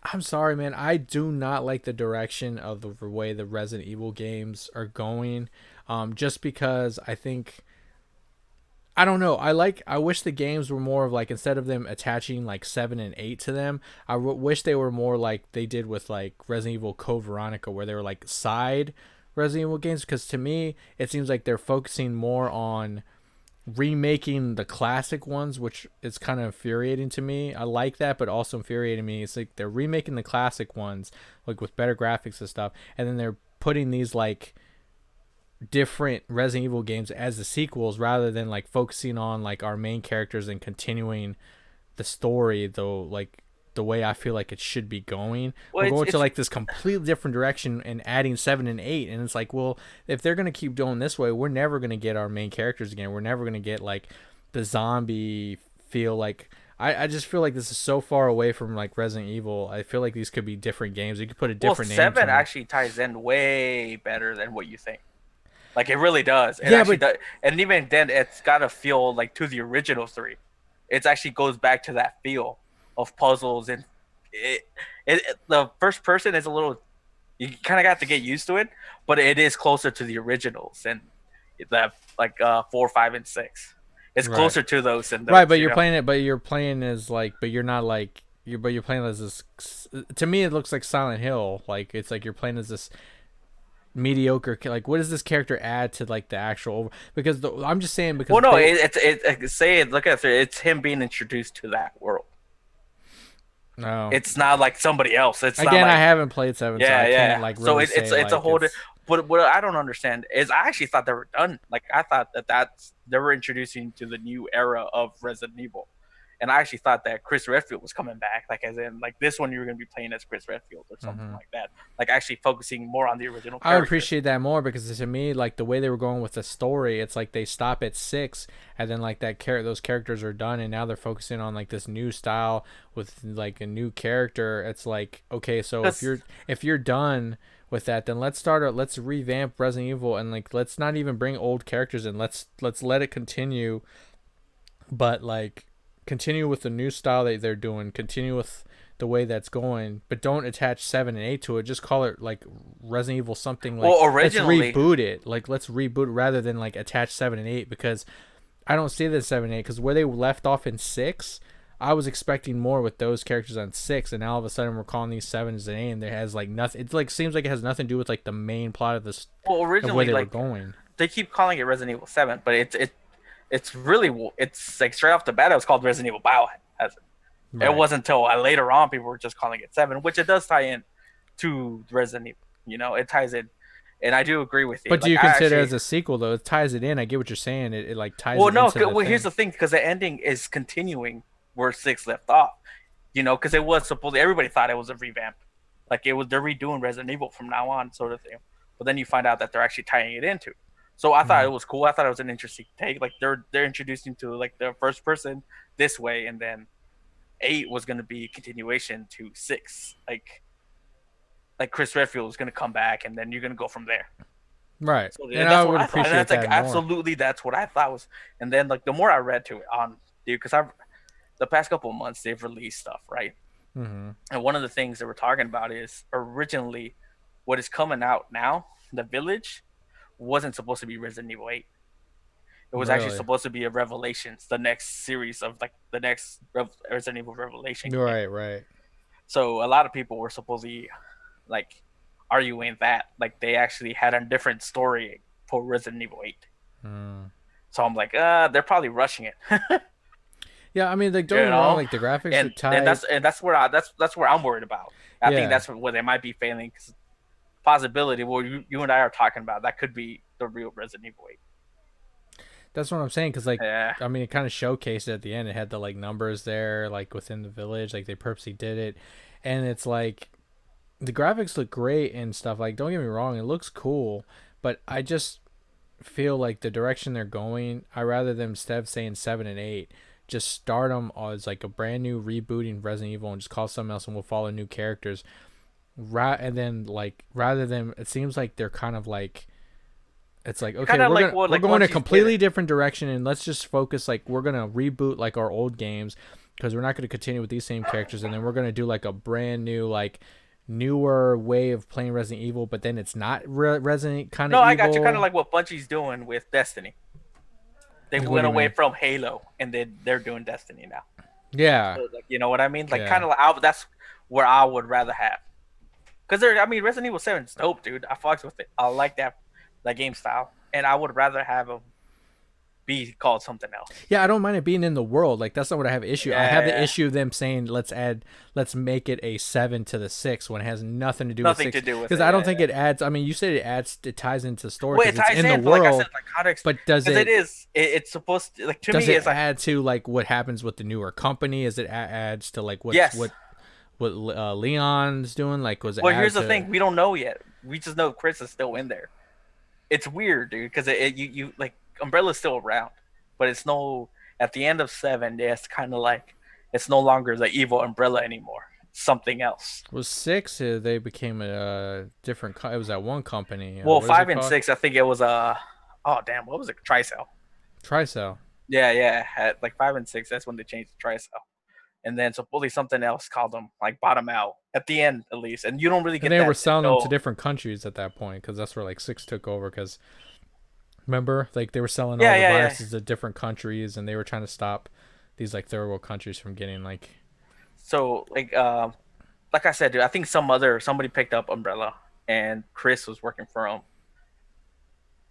I'm sorry, man. I do not like the direction of the way the Resident Evil games are going. Just because I think I don't know. I wish the games were more of like, instead of them attaching like 7 and 8 to them, wish they were more like they did with like Resident Evil Code Veronica, where they were like side Resident Evil games. Because to me, it seems like they're focusing more on remaking the classic ones, which is kind of infuriating to me. I like that, but also infuriating me. It's like they're remaking the classic ones, like with better graphics and stuff, and then they're putting these like different Resident Evil games as the sequels, rather than like focusing on like our main characters and continuing the story, though, like the way I feel like it should be going. well, We're going to it's like this completely different direction and adding 7 and 8, and it's like, well, if they're gonna keep doing this way, we're never gonna get our main characters again. We're never gonna get like the zombie feel. Like I just feel like this is so far away from like Resident Evil. I feel like these could be different games. You could put a well, different name to seven them. actually ties in way better than what you think. Like it really does. It Yeah, actually but does, and even then, it's gotta feel like to the original three. It actually goes back to that feel of puzzles and the first person is a little. You kind of got to get used to it, but it is closer to the originals and the like 4, 5, and 6. It's right. closer to those than Right, those. but You you're know. playing it. But you're playing as like. But you're not like. But you're playing as this. To me, it looks like Silent Hill. Like it's like you're playing as this mediocre. Like, what does this character add to like the actual? Because I'm just saying because Well, no, they. say it. Look at it. It's him being introduced to that world. No. It's not like somebody else. It's not Again, I like haven't played seven, so yeah, I yeah. can't like So really it's say it's a like whole. it's. But what I don't understand is I actually thought they were done. Like I thought that's they were introducing to the new era of Resident Evil, and I actually thought that Chris Redfield was coming back. Like as in like this one you were going to be playing as Chris Redfield or something Mhm. like that. Like actually focusing more on the original I would character. appreciate that more because to me, like the way they were going with the story, it's like they stop at six, and then like those characters are done, and now they're focusing on like this new style with like a new character. It's like okay, so Because if you're done with that, then let's revamp Resident Evil, and like let's not even bring old characters in. Let's let it continue, but like continue with the new style that they're doing. Continue with the way that's going, but don't attach 7 and 8 to it. Just call it like Resident Evil something like well let's originally reboot it. Like let's reboot rather than like attach 7 and 8 because I don't see the 7 and 8 because where they left off in six, I was expecting more with those characters on six, and now all of a sudden we're calling these sevens and 8, and it has like nothing. It's like seems like it has nothing to do with like the main plot of this well of where originally they were like going. they keep calling it Resident Evil 7, but it's really it's like straight off the bat it was called Resident Evil Biohazard. It Right. wasn't until later on people were just calling it 7, which it does tie in to Resident Evil. You know, it ties in, and I do agree with you. But do Like you I consider it actually, as a sequel though? It ties it in. I get what you're saying. It like ties well, it no, into the well, here's thing. the thing, because the ending is continuing where 6 left off. You know, because it was supposed everybody thought it was a revamp, like it was they're redoing Resident Evil from now on, sort of thing. But then you find out that they're actually tying it into. So I thought Mm-hmm. it was cool. I thought it was an interesting take. Like they're introducing to like the first person this way, and then 8 was going to be a continuation to 6. Like Chris Redfield is going to come back, and then you're going to go from there. Right. So And and I that's what would I thought, and appreciate that's like that more. absolutely that's what I thought was. And then like the more I read to it on, dude, because I've the past couple of months they've released stuff, right? Mm-hmm. And one of the things that we're talking about is originally what is coming out now, the Village, wasn't supposed to be Resident Evil 8. It was actually Really. supposed to be a Revelations, the next series of like the next Resident Evil Revelation game. Right. Right. So a lot of people were supposedly like arguing that like they actually had a different story for Resident Evil 8. Mm. So I'm like, they're probably rushing it, Yeah. I mean, like, don't you get me wrong. know. Like the graphics are And tight. that's where that's where I'm worried about. I think Yeah. that's where they might be failing. Cause possibility, well, you and I are talking about that could be the real Resident Evil 8. That's what I'm saying. Cause like, Yeah, I mean, it kind of showcased it at the end. It had the like numbers there, like within the village. Like they purposely did it, and it's like the graphics look great and stuff. Like, don't get me wrong, it looks cool, but I just feel like the direction they're going, I rather them instead of saying 7 and 8, just start them as like a brand new rebooting Resident Evil and just call something else and we'll follow new characters. And then like rather than it seems like they're kind of like it's like okay kind of like what we're like going a Bungie's did completely it. different direction and let's just focus like we're gonna reboot like our old games because we're not going to continue with these same characters and then we're going to do like a brand new like newer way of playing Resident Evil but then it's not Resident kind of No, I got you. Kind of evil. like what Bungie's doing with Destiny. They Like what went do you away mean? from Halo and they're doing Destiny now. Yeah. So, like, you know what I mean? Like kind Yeah. of like that's where I would rather have. Because I mean, Resident Evil 7 is dope, dude. I fucks with it. I like that game style, and I would rather have a be called something else. Yeah, I don't mind it being in the world. Like that's not what I have issue. I have the Yeah, issue of them saying let's make it a 7 to the 6 when it has nothing to do with nothing to six. do with Because it. I don't Yeah, think yeah. it adds. I mean, you said it ties into the story Well, it because it's ties in the in, but like I said, world. like how to But does because it it is it's supposed to like to does me it it's like add to like what happens with the newer company? Is it adds to like yes. what Leon's doing? Like was it Well, add here's the to? thing: we don't know yet. We just know Chris is still in there. It's weird, dude, because you like Umbrella's still around, but it's no at the end of 7. It's kind of like it's no longer the evil Umbrella anymore. It's something else. Was 6? They became a different. It was that one company. Well, What is it 5 and called? 6, I think it was oh damn, what was it? Tricell. Tricell. Yeah, yeah. At like 5 and 6, that's when they changed to Tricell. And then supposedly something else called them like bottom out at the end at least, and you don't really And get they were that selling them to until different countries at that point because that's where like 6 took over. Because remember, like they were selling all yeah, the yeah, yeah. viruses to different countries, and they were trying to stop these like third world countries from getting like. So like I said, dude, I think somebody picked up Umbrella and Chris was working for him,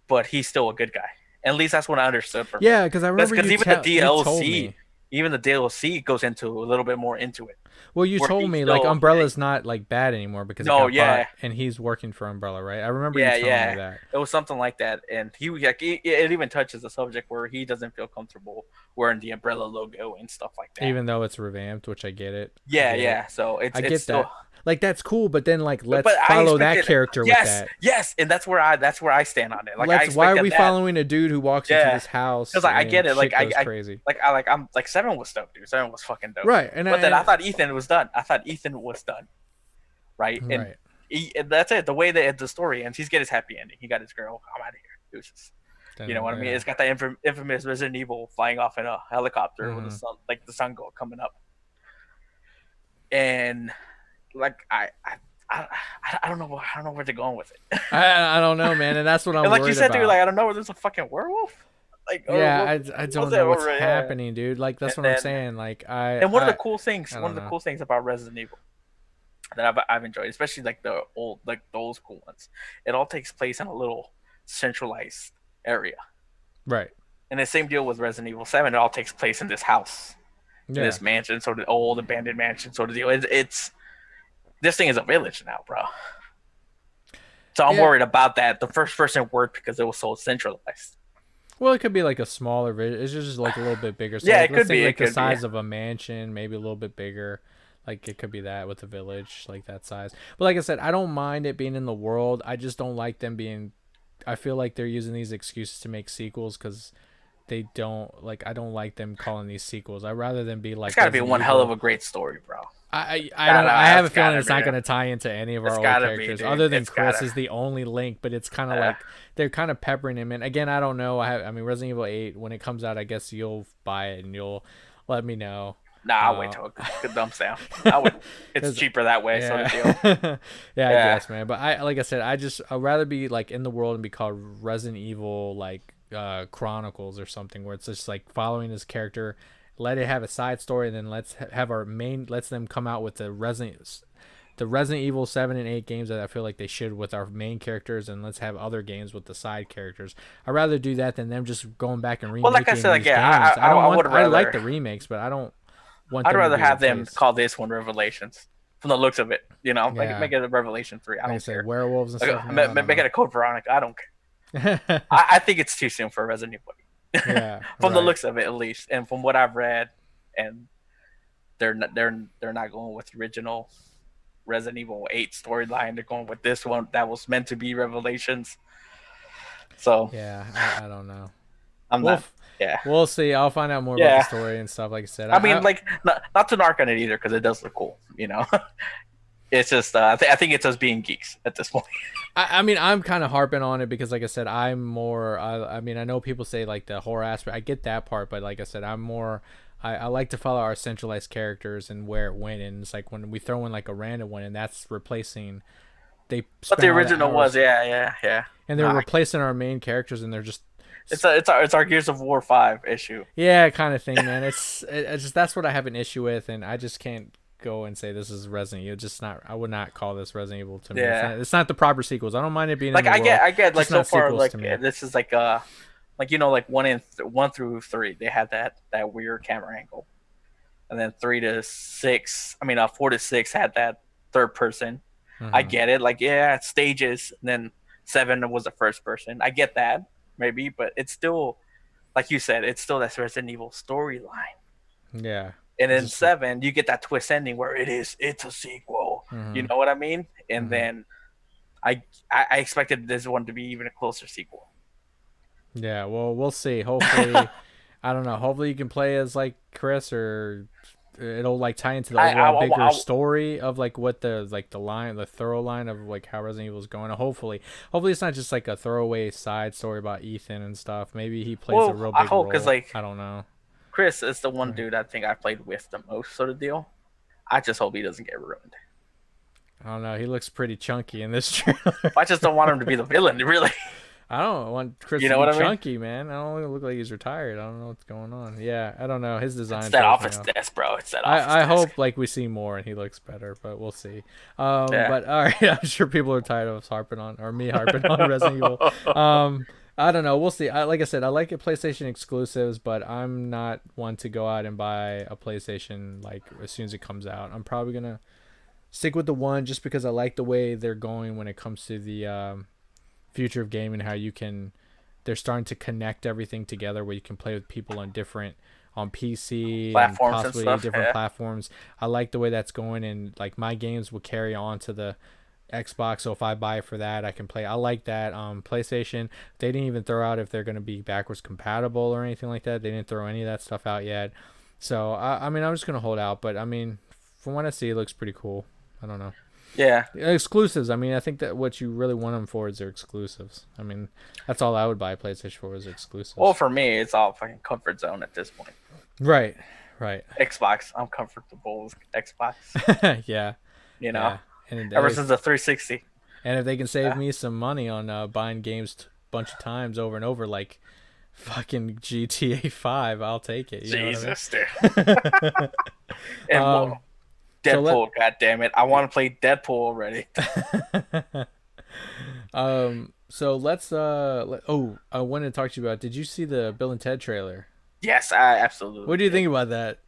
but he's still a good guy. At least that's what I understood from it. Yeah, because I remember Because even the you told DLC, me. even the DLC goes into a little bit more into it, Well, you where told he me like still, yeah, Umbrella's not like bad anymore because it no, got bought, yeah, and he's working for Umbrella, right? I remember you yeah, telling me yeah. that. It was something like that, and he like it even touches the subject where he doesn't feel comfortable wearing the Umbrella logo and stuff like that. Even though it's revamped, which I get it. I Yeah, get it. yeah. So I it's get still, that. Like that's cool, but then like let's but I follow that expected, character with yes, that. yes, and that's where I stand on it. Like I Let's why are expected we that. following a dude who walks into Yeah, this because house I get and it. Like shit goes crazy? I'm like seven was dope, dude. Seven was fucking dope. Right. And But then I I thought Ethan was done. I thought Ethan was done, right? right. And that's it. The way that the story ends, he's get his happy ending. He got his girl. I'm out of here. Deuces. You know Then what I mean? yeah. It's got that infamous Resident Evil flying off in a helicopter with the Mhm. sun, like the sun go coming up, and like I, I don't know. I don't know where they're going with it. I don't know, man, and that's what I'm And like you worried said, dude, about. like I don't know where there's a fucking werewolf. Like or Yeah, what I was don't it? know what's Or yeah. happening, dude. Like And that's what I'm then saying. Like and I one don't of the know. cool things about Resident Evil that I've enjoyed, especially like the old school ones, it all takes place in a little centralized area. Right. And the same deal with Resident Evil 7, it all takes place in this house, in Yeah. this mansion, sort of old abandoned mansion, sort of deal. It's this thing is a village now, bro. So I'm Yeah. worried about that. The first person worked because it was so centralized. Well, it could be like a smaller. It's just like a little bit bigger. So Yeah, like it let's could think be. It like the could be. size of a mansion, maybe a little bit bigger. Like it could be that with a village like that size. But like I said, I don't mind it being in the world. I just don't like them being. I feel like they're using these excuses to make sequels because they don't like. I don't like them calling these sequels. I'd rather them be It's like got to be Resident one hell of Evil. a great story, bro. I don't. I have a It's feeling gotta it's be. not going to tie into any of our It's old gotta be, characters, dude. other than It's Chris gotta. is the only link. But it's kind of Uh, like they're kind of peppering him in. Again, I don't know. I mean, Resident Evil 8 when it comes out, I guess you'll buy it and you'll let me know. nah, I'll wait Uh, till it dumps down. I would. It's 'Cause- cheaper that way, sort of deal. yeah, yeah, I Yeah. guess, man. But I like I said, I'd rather be like in the world and be called Resident Evil like Chronicles or something where it's just like following this character, let it have a side story, and then have our main let's them come out with the Resident Evil 7 and 8 games that I feel like they should with our main characters, and let's have other games with the side characters. I'd rather do that than them just going back and Well, like I remaking said, like these yeah, games. I don't I want would I like rather. the remakes, but I don't want I'd them to rather be have them replaced. call this one Revelations from the looks of it. You know, like Yeah. make it a Revelation 3. I Like I don't said, care. werewolves and stuff Like, now, I don't make it know. a Code Veronica. I don't care. I think it's too soon for Resident Evil. Yeah, From the right. looks of it, at least, and from what I've read, and they're not going with the original Resident Evil 8 storyline. They're going with this one that was meant to be Revelations. So Yeah, I don't know. I'm We'll not. f- Yeah, we'll see. I'll find out more about the yeah. story and stuff. Like I said, I mean, like not to narc on it either because it does look cool. You know, it's just I think it's us being geeks at this point. I mean, I'm kind of harping on it because, like I said, I'm more. I mean, I know people say like the horror aspect. I get that part, but like I said, I'm more. I like to follow our centralized characters and where it went. And it's like when we throw in like a random one, and that's replacing. They But the spent all the original was, hours, yeah. and they're Nah, replacing our main characters, and they're just it's our Gears of War 5 issue. yeah, kind of thing, man. It's just that's what I have an issue with, and I just can't go and say this is Resident Evil. Just not. I would not call this Resident Evil to me. Yeah, It's not the proper sequels. I don't mind it being in like the world, I get like just so not far sequels like to me. this is like you know like one through three they had that weird camera angle, and then 3 to 6, I mean 4 to 6 had that third person. I Hmm. get it, like yeah, stages, and then 7 was the first person. I get that maybe, but it's still like you said, it's still that Resident Evil storyline. Yeah, And it's in just 7, you get that twist ending where it's a sequel. You hmm know what I mean? And hmm then I I expected this one to be even a closer sequel. yeah. Well, we'll see. Hopefully, I don't know. Hopefully, you can play as like Chris, or it'll like tie into the overall bigger story of like what the thorough line of like how Resident Evil is going. And hopefully, it's not just like a throwaway side story about Ethan and stuff. Maybe he plays a Well, real I big hope because role. like I don't know. Chris is the one Right. dude I think I played with the most, sort of deal. I just hope he doesn't get ruined. I don't know. He looks pretty chunky in this trailer. I just don't want him to be the villain, really. I don't want Chris You to know be what I mean? chunky, man. I don't want to look like he's retired. I don't know what's going on. Yeah, I don't know. His It's design that throws me office off. desk, bro. It's that office I desk. hope like we see more and he looks better, but we'll see. Yeah. But all right, I'm sure people are tired of us harping on or me harping on Resident Evil. Um, I don't know. We'll see. Like I said, I like it PlayStation exclusives, but I'm not one to go out and buy a PlayStation like as soon as it comes out. I'm probably gonna stick with the one just because I like the way they're going when it comes to the future of gaming. How you can, they're starting to connect everything together where you can play with people on different on PC and Platforms and possibly stuff. different Yeah. platforms. I like the way that's going, and like my games will carry on to the Xbox. So if I buy it for that, I can play. I like that. PlayStation, they didn't even throw out if they're going to be backwards compatible or anything like that. They didn't throw any of that stuff out yet. So I mean, I'm just gonna hold out. But I mean, from what I see, it looks pretty cool. I don't know. Yeah. Exclusives. I mean, I think that what you really want them for is their exclusives. I mean, that's all I would buy PlayStation for is Well, exclusives. for me, it's all fucking comfort zone at this point. Right. Right. Xbox, I'm comfortable with Xbox. Yeah. You know, Yeah. And ever hey, since the 360. and if they can save Yeah. me some money on buying games a bunch of times over and over, like fucking GTA 5, I'll take it. You know what Jesus, dude. I mean? And So let Deadpool, god damn it. I want to play Deadpool already. so let's oh, I wanted to talk to you about, did you see the Bill and Ted trailer? Yes, I What absolutely do you did. think about that?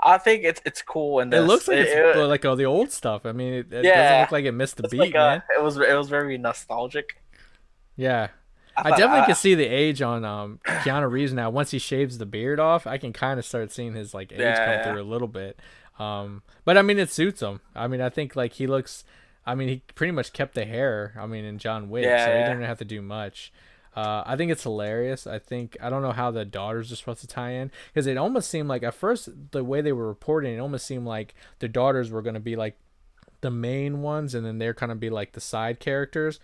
I think it's cool in It this. looks like it's like all the old stuff. I mean, it doesn't Yeah, look like it missed the it's like beat, man. it was very nostalgic. Yeah. I I thought definitely can see the age on Keanu Reeves now. Once he shaves the beard off, I can kind of start seeing his like age come yeah, through a little bit. But I mean, it suits him. I mean, I think like he looks. I mean, he pretty much kept the hair. I mean, in John Wick, yeah, so he yeah, didn't have to do much. I think it's hilarious. I don't know how the daughters are supposed to tie in because it almost seemed like at first the way they were reporting, it almost seemed like the daughters were going to be like the main ones, and then they're kind of be like the side characters.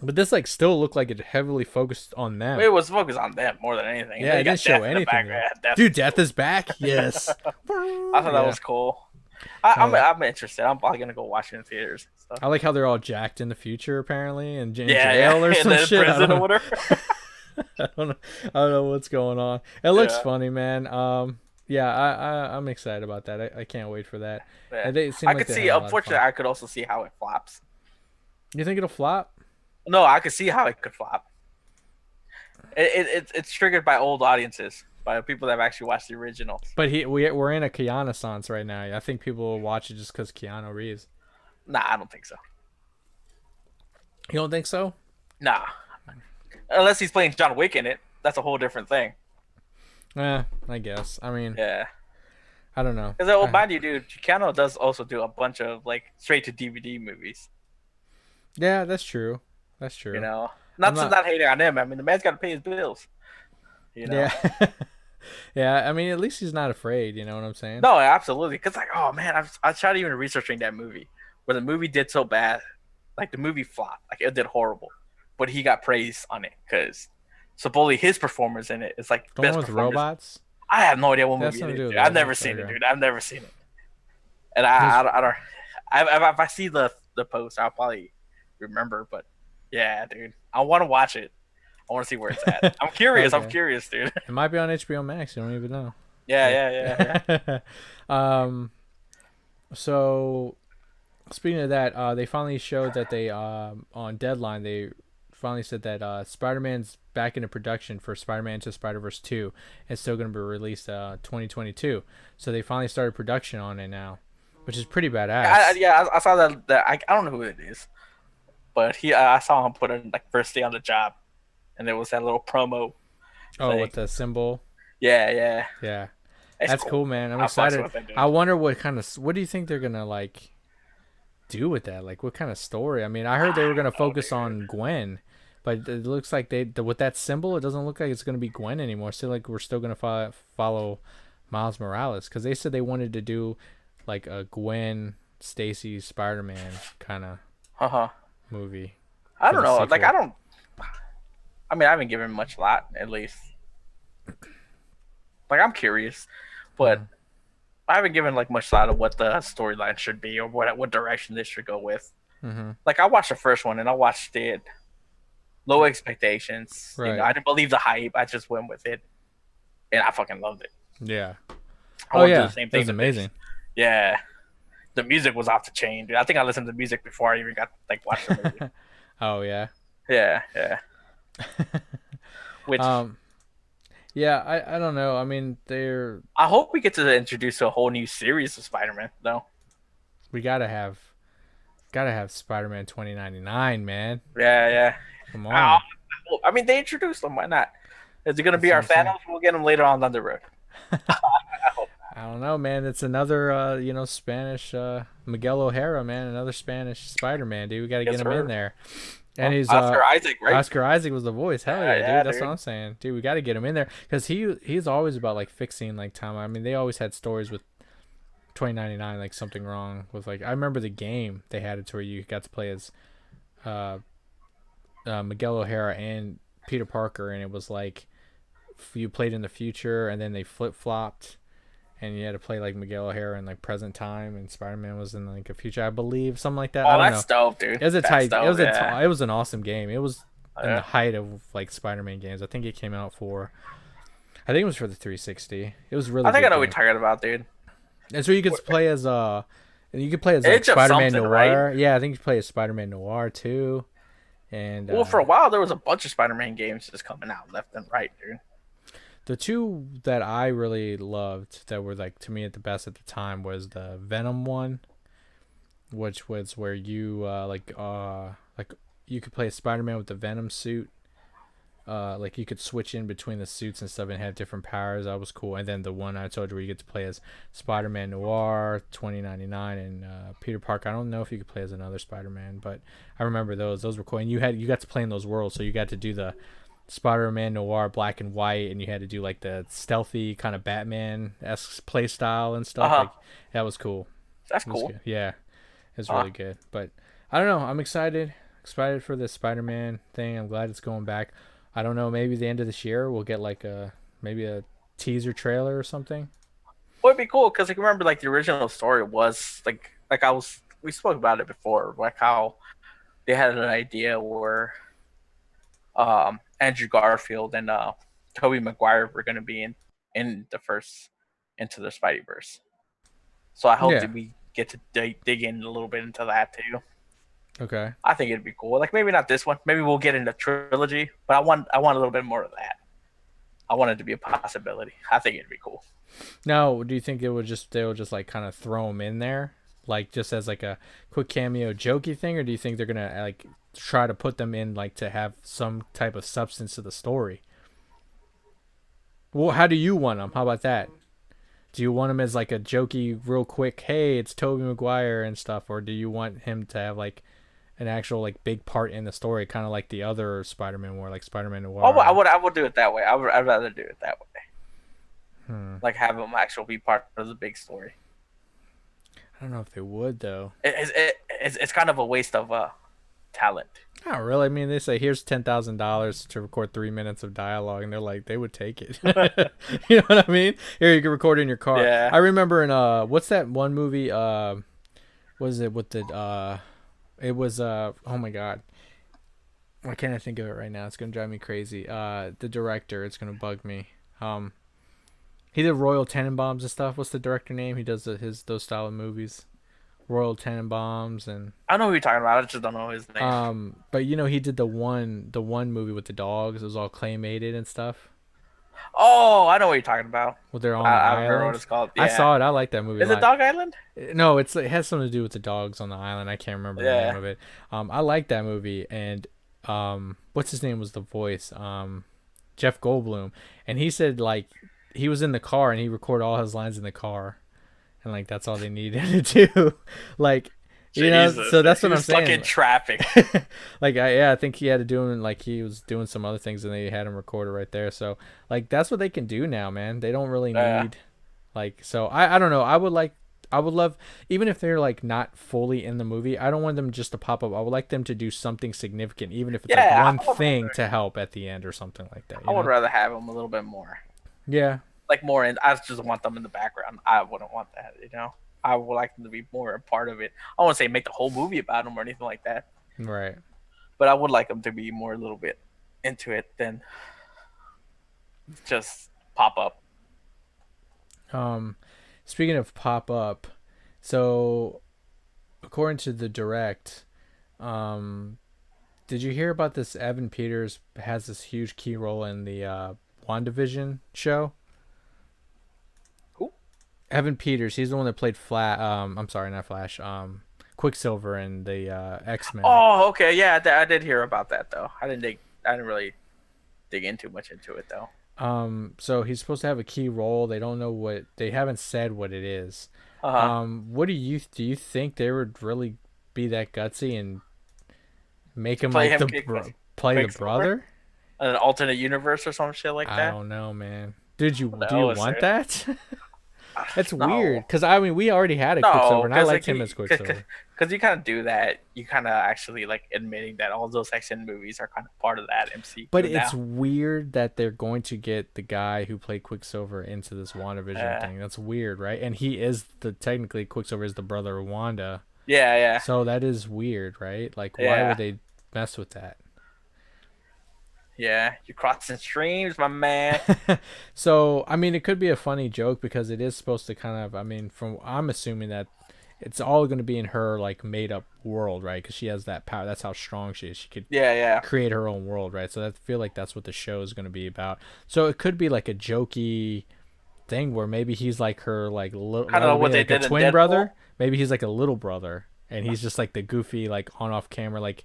But this like still looked like it heavily focused on yeah. them. It was focused on them more than anything. And Yeah, then it you didn't got show Death in the anything though. background. Death Dude, is Death cool. is back. Yes. I thought that Yeah. was cool. I'm Uh, I'm interested. I'm probably gonna go watch it in theaters and stuff. I like how they're all jacked in the future apparently and in Yeah, yeah. jail or And some then shit. I prison don't or know. whatever. I don't know. I don't know what's going on. It looks Yeah, funny, man. Yeah, I'm excited about that. I can't wait for that. yeah. And they seem I like could they're see. having a lot of fun. Unfortunately, I could also see how it flops. You think it'll flop? No, I could see how it could flop. It's triggered by old audiences, by people that have actually watched the originals. But we're in a Keanu-sance right now. I think people will watch it just because Keanu Reeves. Nah, I don't think so. You don't think so? Nah, unless he's playing John Wick in it, that's a whole different thing. I guess. I mean, Yeah, I don't know. because oh, mind you, dude, Chicano does also do a bunch of like straight to DVD movies. Yeah, that's true. That's You true. know, I'm not not. not hating on him. I mean, the man's got to pay his bills. You know. Yeah. Yeah. I mean, at least he's not afraid. You know what I'm saying? No, absolutely. Because like, oh man, I tried even researching that movie, where the movie did so bad, like the movie flopped, like it did horrible, but he got praised on it because supposedly his performance in it is like The one best with performance. robots. I have no idea what That's movie something it to do is. with Dude. I've never robots. seen it, Okay. dude. I've never seen it, and His I don't. If I see the post, I'll probably remember. But yeah, dude, I want to watch it. I want to see where it's at. I'm curious. I'm okay. curious, dude. It might be on HBO Max. You don't even know. Yeah, But yeah, yeah, yeah. um. So speaking of that, they finally showed that they on Deadline they finally said that Spider-Man's back into production for Spider-Man to Spider-Verse 2. It's still going to be released 2022. So they finally started production on it now, which is pretty badass. Yeah, I saw that. I don't know who it is, but I saw him put it like first day on the job, and there was that little promo Oh, thing. with the symbol. Yeah, yeah, Yeah. it's That's cool. cool, man. I'm I fucks excited. with it, dude. I wonder what do you think they're going to like do with that? Like what kind of story? I mean, I heard they were going to Oh, focus dude. on Gwen, but it looks like with that symbol, it doesn't look like it's going to be Gwen anymore. Still like we're still going to follow Miles Morales cuz they said they wanted to do like a Gwen Stacy Spider-Man kind of Uh huh. movie I for don't the know. Like I sequel. don't. I mean, I haven't given much thought. At least, like I'm curious, but Mhm. I haven't given like much thought of what the storyline should be or what direction this should go with. Mhm. Like I watched the first one and I watched it. low expectations. You know, Right. I didn't believe the hype. I just went with it, and I fucking loved it. Yeah. I Oh want to do yeah, the same it thing was to this. amazing. Yeah, the music was off the chain, dude. I think I listened to music before I even got like watched the movie. Oh yeah. Yeah, yeah. Which um. Yeah. I don't know. I mean, they're I hope we get to introduce a whole new series of Spider-Man, though. we gotta have Spider-Man 2099, man. Yeah, yeah. Come I, on. I mean, they introduced them. Why not? Is it going to That's be what our I'm saying. Thanos? We'll get him later on down the road. I hope. I don't know, man. It's another, Spanish Miguel O'Hara, man. Another Spanish Spider-Man, dude. We got to get Yes, him in sir. there. And Well, he's Oscar Isaac, right? Oscar Isaac was the voice. Hell Yeah, yeah, yeah, dude. That's what dude. I'm saying, dude. We got to get him in there because he's always about like fixing like time. I mean, they always had stories with 2099, like something wrong with like I remember the game they had it to where you got to play as uh, Miguel O'Hara and Peter Parker, and it was like you played in the future, and then they flip flopped, and you had to play like Miguel O'Hara in like present time, and Spider Man was in like a future, I believe, something like that. I Oh, don't that's know. dope, dude. It was a That's tight. It dope. was Yeah. it was an awesome game. It was in the Yeah. height of like Spider Man games. I think it came out for. I think it was for the 360. It was a really I think I good know what you're game. talking about, dude. And so you could play as you could play as like Age of Spider Man something, right? Noir. Yeah, I think you could play as Spider Man Noir too. And Well, for a while there was a bunch of Spider-Man games just coming out left and right, dude. the two that I really loved that were like to me at the best at the time was the Venom one, which was where you like you could play a Spider-Man with the Venom suit. Like you could switch in between the suits and stuff and have different powers. That was cool. And then the one I told you where you get to play as Spider-Man Noir 2099 and Peter Parker. I don't know if you could play as another Spider-Man, but I remember those. Those were cool. And you got to play in those worlds, so you got to do the Spider-Man Noir black and white, and you had to do like the stealthy kind of Batman-esque play style and Uh stuff. huh. Like that was cool. That's It was cool. good. Yeah, it's Uh, really good. But I don't know. I'm excited. Excited for this Spider-Man thing. I'm glad it's going back. I don't know. Maybe the end of this year we'll get like maybe a teaser trailer or something. would be cool because like remember like the original story was like I was we spoke about it before, like how they had an idea where Andrew Garfield and Tobey Maguire were going to be in the first Into the Spideyverse. So I hope Yeah. that we get to dig in a little bit into that too. Okay. I think it'd be cool. Like maybe not this one. Maybe we'll get into trilogy, but I want a little bit more of that. I want it to be a possibility. I think it'd be cool. Now, do you think they will just like kind of throw them in there, like just as like a quick cameo jokey thing, or do you think they're gonna like try to put them in like to have some type of substance to the story? Well, how do you want them? How about that? Do you want him as like a jokey, real quick? Hey, it's Tobey Maguire and stuff, or do you want him to have like an actual like big part in the story, kind of like the other Spider-Man were, like Spider-Man Oh, Noir? I would do it that way. I'd rather do it that way. Hmm. Like have them actually be part of the big story. I don't know if they would though. It's kind of a waste of talent. Not really. I mean, they say here's $10,000 to record 3 minutes of dialogue, and they're like, they would take it. You know what I mean? Here, you can record it in your car. Yeah. I remember in what's that one movie? Was it with the It was oh my god, why can't I think of it right now? It's gonna drive me crazy. The director, it's gonna bug me. Um, he did Royal Tenenbaums and stuff. What's the director name? He does his those style of movies. Royal Tenenbaums and I know who you're talking about. I just don't know his name. but he did the one movie with the dogs. It was all claymated and stuff. Oh, I know what you're talking about. Well, they're on the I don't remember what island. it's called. I Yeah. saw it. I like that movie a Is it lot. Dog Island? No, it has something to do with the dogs on the island. I can't remember the name Yeah. of it. I like that movie, and what's his name was the voice? Jeff Goldblum, and he said like he was in the car and he recorded all his lines in the car, and like that's all they needed to do, like. Jesus. So that's He what I'm was stuck saying. in traffic. Like I think he had to do him like he was doing some other things and they had him recorded right there. So like that's what they can do now, man. They don't really Yeah. need like so I don't know. I would love even if they're like not fully in the movie. I don't want them just to pop up. I would like them to do something significant, even if it's like Yeah. one thing to help at the end or something like that. I You would know? rather have him a little bit more. Yeah. Like more in. I just want them in the background. I wouldn't want that. You know. I would like them to be more a part of it. I won't say make the whole movie about them or anything like that. Right. but I would like him to be more a little bit into it than just pop up. Um, Speaking of pop up, so according to the direct, um, did you hear about this? Evan Peters has this huge key role in the WandaVision show. Who? Evan Peters, he's the one that played Flash. I'm sorry, not Flash. Quicksilver in the X Men. Oh, okay, yeah, I did hear about that though. I didn't really dig in too much into it though. So he's supposed to have a key role. They don't know what. They haven't said what it is. Uh huh. What do you think they would really be that gutsy and make To him play like him the play the Quicksilver, brother? an alternate universe or some shit like I that. don't know, man. Who Do you knows, want dude? that? That's weird. No, Cause I mean, we already had a Quicksilver, no, and I because liked like him as Quicksilver. because you kind of do that. You kind of actually like admitting that all those X-Men movies are kind of part of that But MCU it's now. weird that they're going to get the guy who played Quicksilver into this WandaVision Uh, thing. That's weird, right? And he is the technically Quicksilver is the brother of Wanda. yeah, yeah, So that is weird, right? Like, why yeah, would they mess with that? yeah. You're crossing streams, my man. So, I mean, it could be a funny joke because it is supposed to kind of, I mean, from I'm assuming that it's all going to be in her like made up world, right? Because she has that power. That's how strong she is. She could Yeah, yeah. create her own world, right? So I feel like that's what the show is going to be about. So it could be like a jokey thing where maybe he's like her like Kind of rather what than they like a did in twin Deadpool. brother. Maybe he's like a little brother, and he's just like the goofy like on off camera like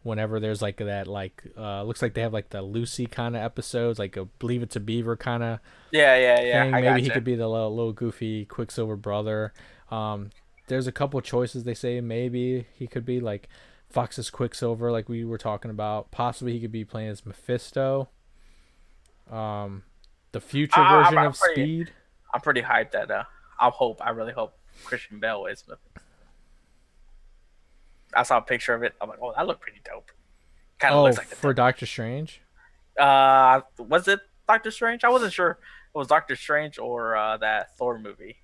whenever there's like that like looks like they have like the Lucy kind of episodes like a Believe It to Beaver kind of Yeah, yeah, yeah. thing. I Maybe he gotcha. could be the little goofy Quicksilver brother. Um, there's a couple choices they say maybe he could be like Fox's Quicksilver, like we were talking about. Possibly he could be playing as Mephisto. Um, the future version I'm of pretty, Speed. I'm pretty hyped that. I really hope Christian Bale is. I saw a picture of it. I'm like, oh, that looked pretty dope. Kind of Oh, looks like the for Doctor Strange. was it Doctor Strange? I wasn't sure it was Doctor Strange or that Thor movie.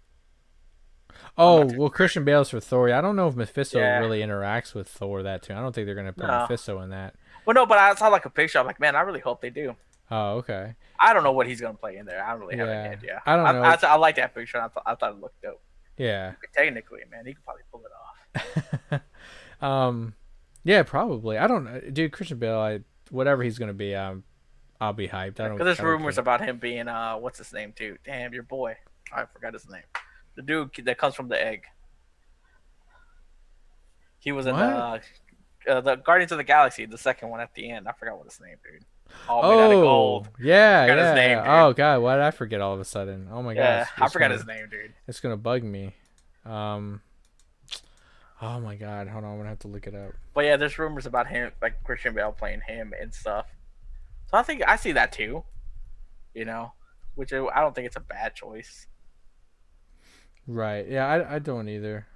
I'm Oh not too well, sure. Christian Bale's for Thor. I don't know if Mephisto Yeah, really interacts with Thor that too. I don't think they're gonna put no. Mephisto in that. Well, no, but I saw like a picture. I'm like, man, I really hope they do. Oh, okay. I don't know what he's gonna play in there. I don't really have any Yeah, idea. I don't know. I like that picture. I thought it looked dope. Yeah. Technically, man, he could probably pull it off. um, yeah, probably. I don't know, dude. Christian Bale, whatever he's gonna be, I'll be hyped. Because there's I don't rumors care. about him being what's his name too? Damn, your boy. I forgot his name. The dude that comes from the egg. He was in What? the Guardians of the Galaxy, the second one at the end. I forgot what his name, dude. All made out of Oh, gold. yeah, Forgot his yeah, name, yeah. dude. Oh God, why did I forget all of a sudden? Oh my Yeah, gosh, I forgot his name, dude. it's gonna bug me. Um, oh my God, hold on, I'm gonna have to look it up. But yeah, there's rumors about him, like Christian Bale playing him and stuff. So I think I see that too. You know, which I don't think it's a bad choice. Right? Yeah, I don't either.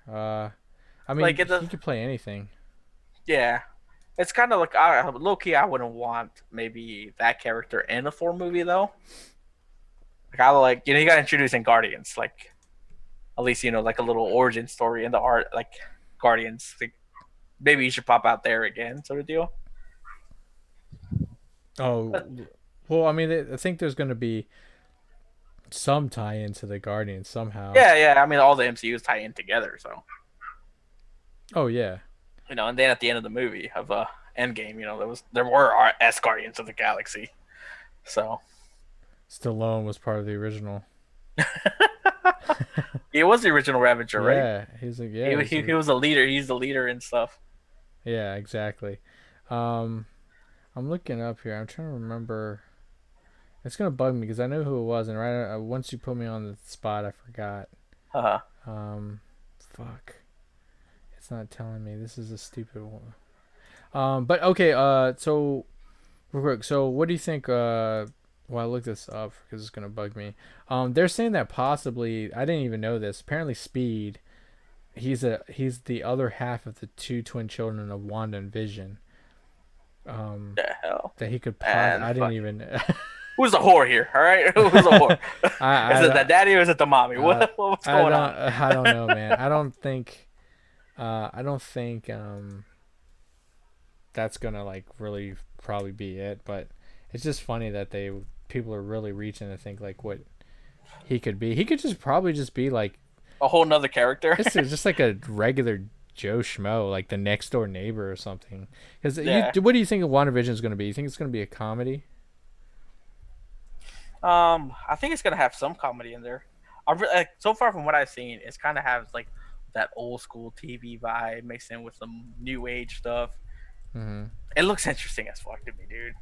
I Like mean, it does. he could play anything. Yeah, it's kind of like low key. I wouldn't want maybe that character in a Thor movie though. Like I like he got introduced in Guardians. Like at least like a little origin story in the art like Guardians. Like, maybe he should pop out there again, sort of deal. Oh, But well, I mean, I think there's gonna be some tie into the Guardians somehow. yeah, yeah. I mean, all the MCU's tie in together, so Oh yeah, and then at the end of the movie of Endgame, there were S Guardians of the Galaxy. So Stallone was part of the original. he was the original Ravager, right? Yeah, he's like yeah, He was a leader. He's the leader and stuff. yeah, exactly. Um, I'm looking up here. I'm trying to remember. It's gonna bug me because I know who it was, and right once you put me on the spot, I forgot. Uh, Fuck, it's not telling me. This is a stupid one. But okay. So real quick. So what do you think? Well, I looked this up because it's gonna bug me. They're saying that possibly I didn't even know this. Apparently, Speed. He's the other half of the two twin children of Wanda and Vision. Um, the hell, that he could and I didn't fuck. even. Who's the whore here? All right, who's the whore? Is it the I daddy or is it the mommy? I What's going on? I don't know, man. I don't think that's gonna like really probably be it. But it's just funny that people are really reaching to think like what he could be. He could just probably just be like A whole nother character. it's just like a regular Joe Schmo, like the next door neighbor or something. Because Yeah. what do you think of WandaVision is going to be? You think it's going to be a comedy? I think it's gonna have some comedy in there. Like, so far from what I've seen, it's kind of has like that old school TV vibe mixed in with some new age stuff. Mm-hmm. It looks interesting as fuck to me, dude.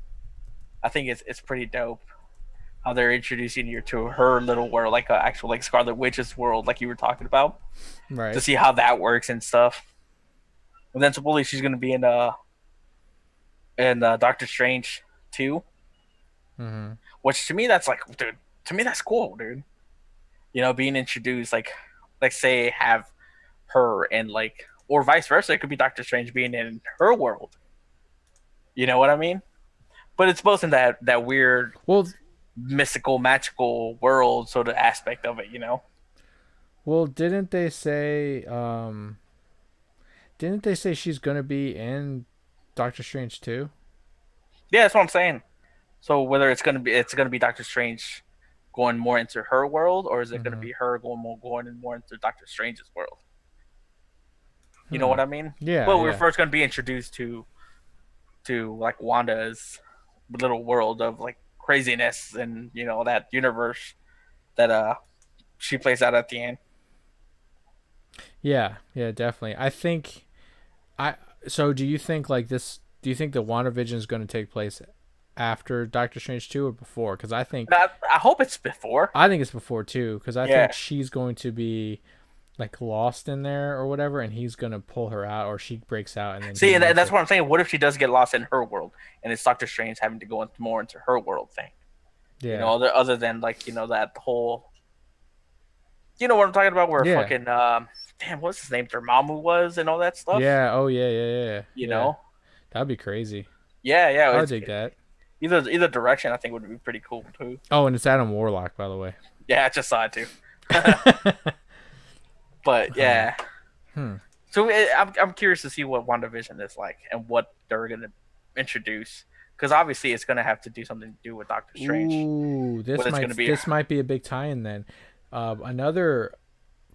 I think it's pretty dope how they're introducing you to her little world, like a actual like Scarlet Witch's world, like you were talking about, to Right. see how that works and stuff. And then supposedly she's gonna be in Doctor Strange too, Mm-hmm. which to me that's like, dude, to me that's cool, dude. Being introduced like say have her and like or vice versa. It could be Doctor Strange being in her world. You know what I mean? But it's both in that weird Well, mystical, magical world sort of aspect of it. didn't they say didn't they say she's going to be in Doctor Strange too? Yeah, that's what I'm saying. So whether it's gonna be Doctor Strange going more into her world, or is it gonna Mm-hmm. be her going more into Doctor Strange's world? You know Hmm. what I mean? Yeah, But we're yeah. first gonna be introduced to like Wanda's little world of like craziness and that universe that she plays out at the end. Yeah, yeah, definitely. I think I so do you think like this do you think the WandaVision is going to take place after Doctor Strange 2 or before? Cuz I hope it's before. I think it's before too cuz I think Yeah. she's going to be like lost in there or whatever and he's going to pull her out or she breaks out and then he See, and meets that's her. what I'm saying. What if she does get lost in her world, and it's Doctor Strange having to go more into her world thing? Yeah. Other than like that whole. You know what I'm talking about? Where Yeah. fucking damn, what's his name? Dormammu was and all that stuff. Yeah. Oh yeah, yeah, yeah. Yeah. You Yeah. know? That'd be crazy. Yeah, yeah. I would It's dig that. either direction. I think would be pretty cool too. Oh, and it's Adam Warlock by the way. Yeah, I just saw it too. But uh, yeah, hmm. so I'm curious to see what WandaVision is like and what they're gonna introduce because obviously it's gonna have to do something to do with Doctor Strange. Ooh, What it's gonna be. this might be a big tie-in then. Another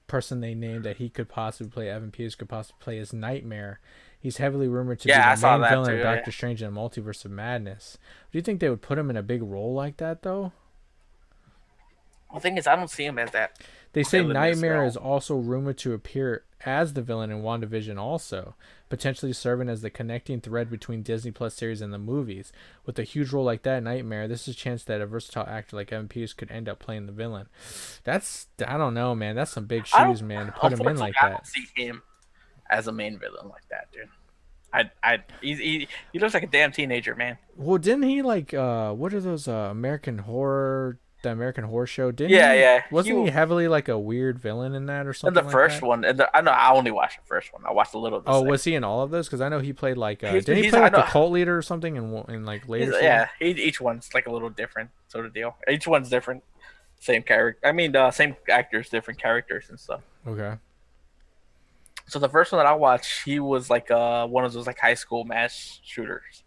person they named that he could possibly play, Evan Peters could possibly play, is Nightmare. He's heavily rumored to be Yeah, the I saw main that villain too. of Yeah. Doctor Strange in the Multiverse of Madness. Do you think they would put him in a big role like that though? The thing is, I don't see him as that They say villainous Nightmare though. is also rumored to appear as the villain in WandaVision also, potentially serving as the connecting thread between Disney Plus series and the movies. With a huge role like that, Nightmare, this is a chance that a versatile actor like Evan Peters could end up playing the villain. I don't know, man. That's some big I don't. shoes, man, to put him in Unfortunately, like I that. don't see him as a main villain like that, dude. He looks like a damn teenager, man. Well, didn't he like what are those the American Horror Show? Didn't Yeah, he yeah. wasn't he heavily like a weird villain in that or In the something like first that? one, I know I only watched the first one. I watched a little of the Oh, second. was he in all of those? Because I know he played like didn't he He's play I like the know cult leader or something in like he's later season? yeah. Each one's like a little different sort of deal. Each one's different. Same character. I mean, same actors, different characters and stuff. Okay. So the first one that I watched, he was like one of those like high school mass shooters,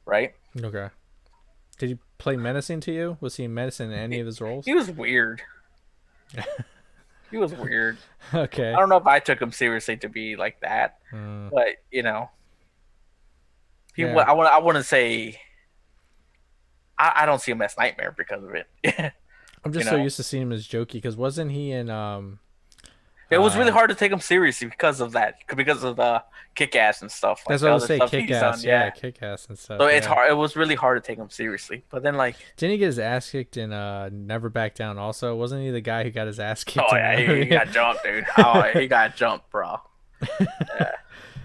right? Okay. Did he play menacing to you? Was he menacing in any He, of his roles? he was weird. He was weird. I Okay. don't know if I took him seriously to be like that, Mm, but yeah. I want to say I don't see him as Nightmare because of it. I'm you just so know, used to seeing him as jokey because wasn't he in it was really uh hard to take him seriously because of that, because of the kick ass and stuff that's like what the I was other say, stuff kick he's done. ass, yeah, Yeah, kick ass and so stuff, it's yeah. hard. It was really hard to take him seriously. But then like, Didn't he get his ass kicked in Never Back Down also? Wasn't he the guy who got his ass kicked oh in yeah, that he movie? got jumped, dude. Oh, he got jumped, bro. Yeah.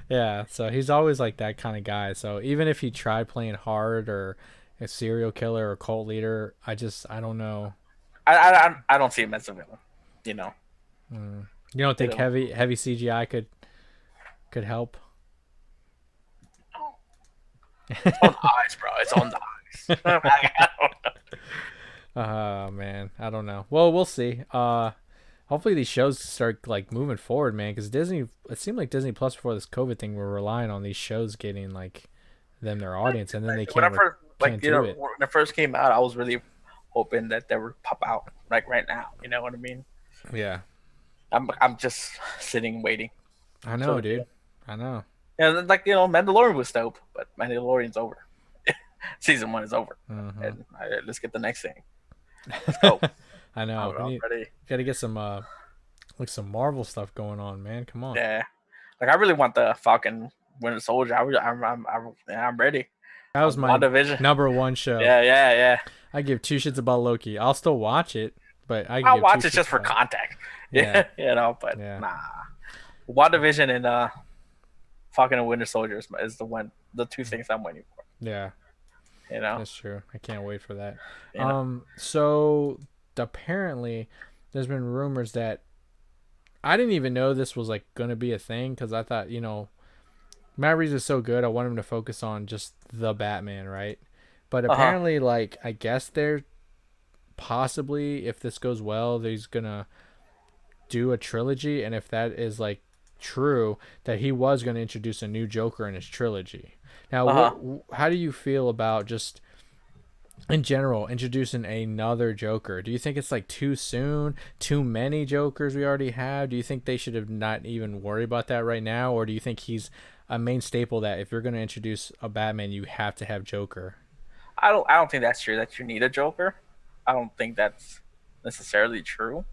Yeah, so he's always like that kind of guy. So even if he tried playing hard or a serial killer or cult leader, I don't know. I don't see him as a villain. You know, Mm. You don't you think know. heavy CGI could help? It's on the eyes, bro. It's on the eyes. I don't know. Man, I don't know. Well, we'll see. hopefully these shows start like moving forward, man. Because Disney, it seemed like Disney Plus before this COVID thing were relying on these shows getting like them their audience, and then they When I first, like, can't do it. when it first came out, I was really hoping that they would pop out like right now. You know what I mean? Yeah, I'm just sitting waiting. I So know, yeah, dude. I know. and like Mandalorian was dope, but Mandalorian's over. Season 1 is over, Uh-huh. and let's get the next thing. Let's go. I know. We I'm need ready. got to get some like some Marvel stuff going on, man. Come on. Yeah, like I really want the Falcon Winter Soldier. I'm ready. That was my WandaVision. number one show. Yeah. I give two shits about Loki. I'll still watch it, but I can I'll give two watch it shits just for about it. context. Yeah, Yeah, but yeah, nah. WandaVision and Falcon and Winter Soldier is the two things I'm waiting for. yeah. You know, That's true. I can't wait for that. you know. So apparently, there's been rumors that I didn't even know this was like gonna be a thing because I thought Matt Reeves is so good. I want him to focus on just the Batman, right? But Uh huh. apparently, like I guess they're possibly, if this goes well, he's gonna do a trilogy, and if that is like true, that he was going to introduce a new Joker in his trilogy. Now, Uh huh. how do you feel about just in general introducing another Joker? Do you think it's like too soon, too many Jokers we already have? Do you think they should have not even worry about that right now, or do you think he's a main staple that if you're going to introduce a Batman, you have to have Joker? I don't think that's true that you need a Joker. I don't think that's necessarily true.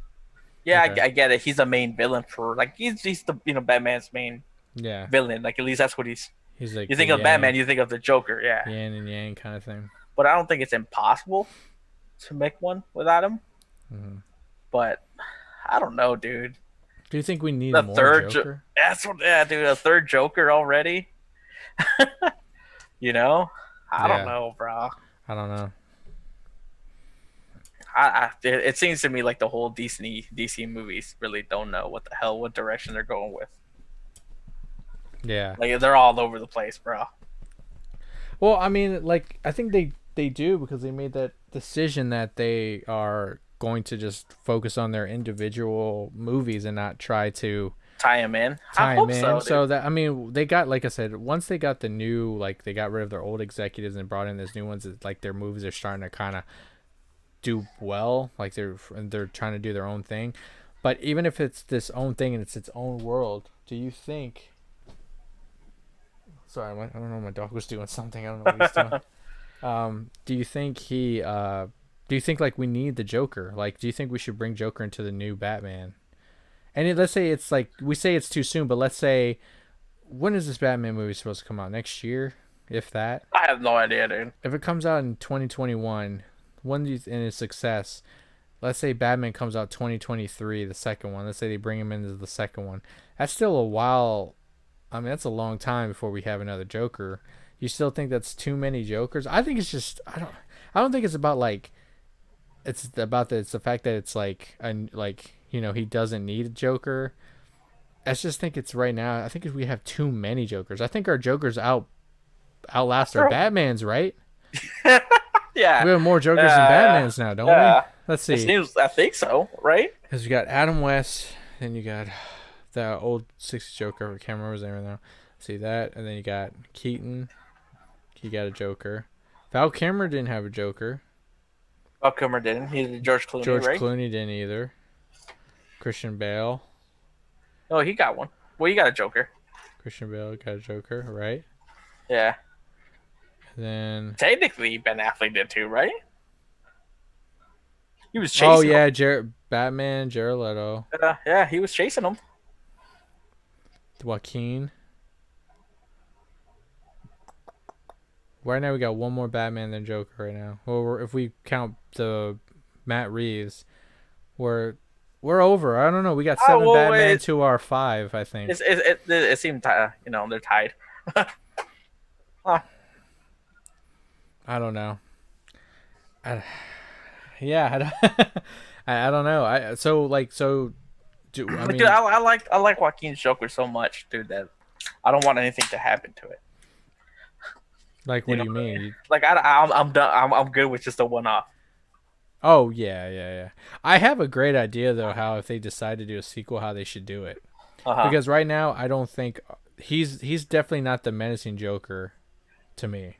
Yeah, Okay. I get it. He's a main villain for like he's the Batman's main Yeah, villain. Like at least that's what he's. he's like You the think of Batman, you think of the Joker, yeah. yin and yang kind of thing. But I don't think it's impossible to make one without him. Hmm. But I don't know, dude. Do you think we need The more third, Joker? that's what, yeah, dude. A third Joker already. You know, I don't Yeah, know, bro. I don't know. It seems to me like the whole DC movies really don't know what direction they're going with. Yeah. Like they're all over the place, bro. Well, I mean, like I think they do because they made that decision that they are going to just focus on their individual movies and not try to Tie him in. I tie them hope in. so, So dude. that I mean, they got like I said, once they got the new like they got rid of their old executives and brought in these new ones. It's like their movies are starting to kind of do well. Like they're trying to do their own thing. But even if it's this own thing and it's its own world, do you think? Sorry, I don't know. My dog was doing something. I don't know what he's doing. Do you think do you think like we need the Joker? Like, do you think we should bring Joker into the new Batman? And let's say it's like we say it's too soon, but let's say when is this Batman movie supposed to come out? Next year, if that. I have no idea, dude. If it comes out in 2021, when do you in its success? Let's say Batman comes out 2023, the second one. Let's say they bring him into the second one. That's still a while. I mean, that's a long time before we have another Joker. You still think that's too many Jokers? I think it's just I don't think it's about like it's the fact that it's like he doesn't need a Joker. I just think it's right now. I think we have too many Jokers. I think our Jokers outlast our Bro. Batmans, right? Yeah. We have more Jokers than Yeah. Batmans now, don't we? Yeah. Let's It see. seems. I think so. Right. Because you got Adam West, then you got the old 60s Joker. I can't remember his name right now. See that, and then you got Keaton. He got a Joker. Val Kilmer didn't have a Joker. Val Kilmer didn't. He's George Clooney, George right? Clooney didn't either. Christian Bale. Oh, he got one. Well, he got a Joker. Christian Bale got a Joker, right? Yeah. And then Technically, Ben Affleck did too, right? He was oh chasing him. yeah, Batman, Jared Leto, Yeah, he was chasing him. Joaquin. Right now we got one more Batman than Joker right now. Well, if we count the Matt Reeves, we're we're over. I don't know. We got Oh, seven well, Batman to our five, I think. it seemed they're tied. Huh. I don't know. I, yeah, I don't, I don't know. I But dude, mean, I like Joaquin's Joker so much, dude, that I don't want anything to happen to it. like, You what know do you what I mean? mean? Like I'm done. I'm good with just a one off. Oh yeah, yeah, yeah. I have a great idea though how if they decide to do a sequel, how they should do it. Uh huh. Because right now I don't think he's definitely not the menacing Joker to me.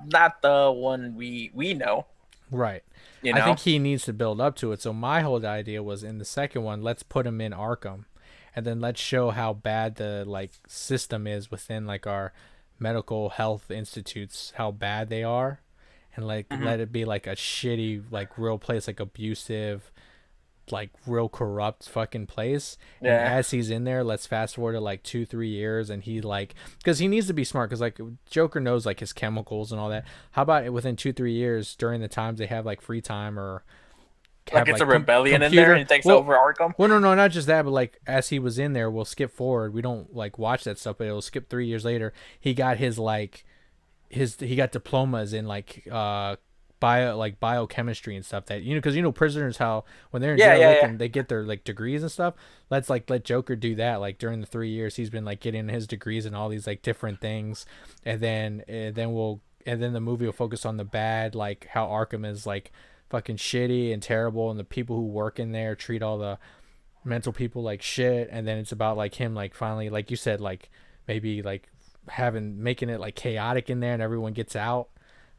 Not the one we know. Right. You I think know. he needs to build up to it. So my whole idea was in the second one, let's put him in Arkham, and then let's show how bad the like system is within like our medical health institutes, how bad they are, and like Hmm. let it be like a shitty like real place, like abusive, like real corrupt fucking place. And Yeah. as he's in there, let's fast forward to like 2 3 years, and he like because he needs to be smart because like Joker knows like his chemicals and all that. How about within 2 3 years during the times they have like free time or Like have it's a like rebellion in there, and computer he takes well over Arkham. well no not just that but like as he was in there we'll skip forward, we don't like watch that stuff but it'll skip 3 years later, he got his like he got diplomas in like biochemistry and stuff that because prisoners how when they're in Yeah, jail yeah, yeah. they get their like degrees and stuff. Let's like let Joker do that like during the 3 years he's been like getting his degrees and all these like different things, and then the movie will focus on the bad, like how Arkham is like fucking shitty and terrible and the people who work in there treat all the mental people like shit, and then it's about like him like finally like you said like maybe like having making it like chaotic in there and everyone gets out,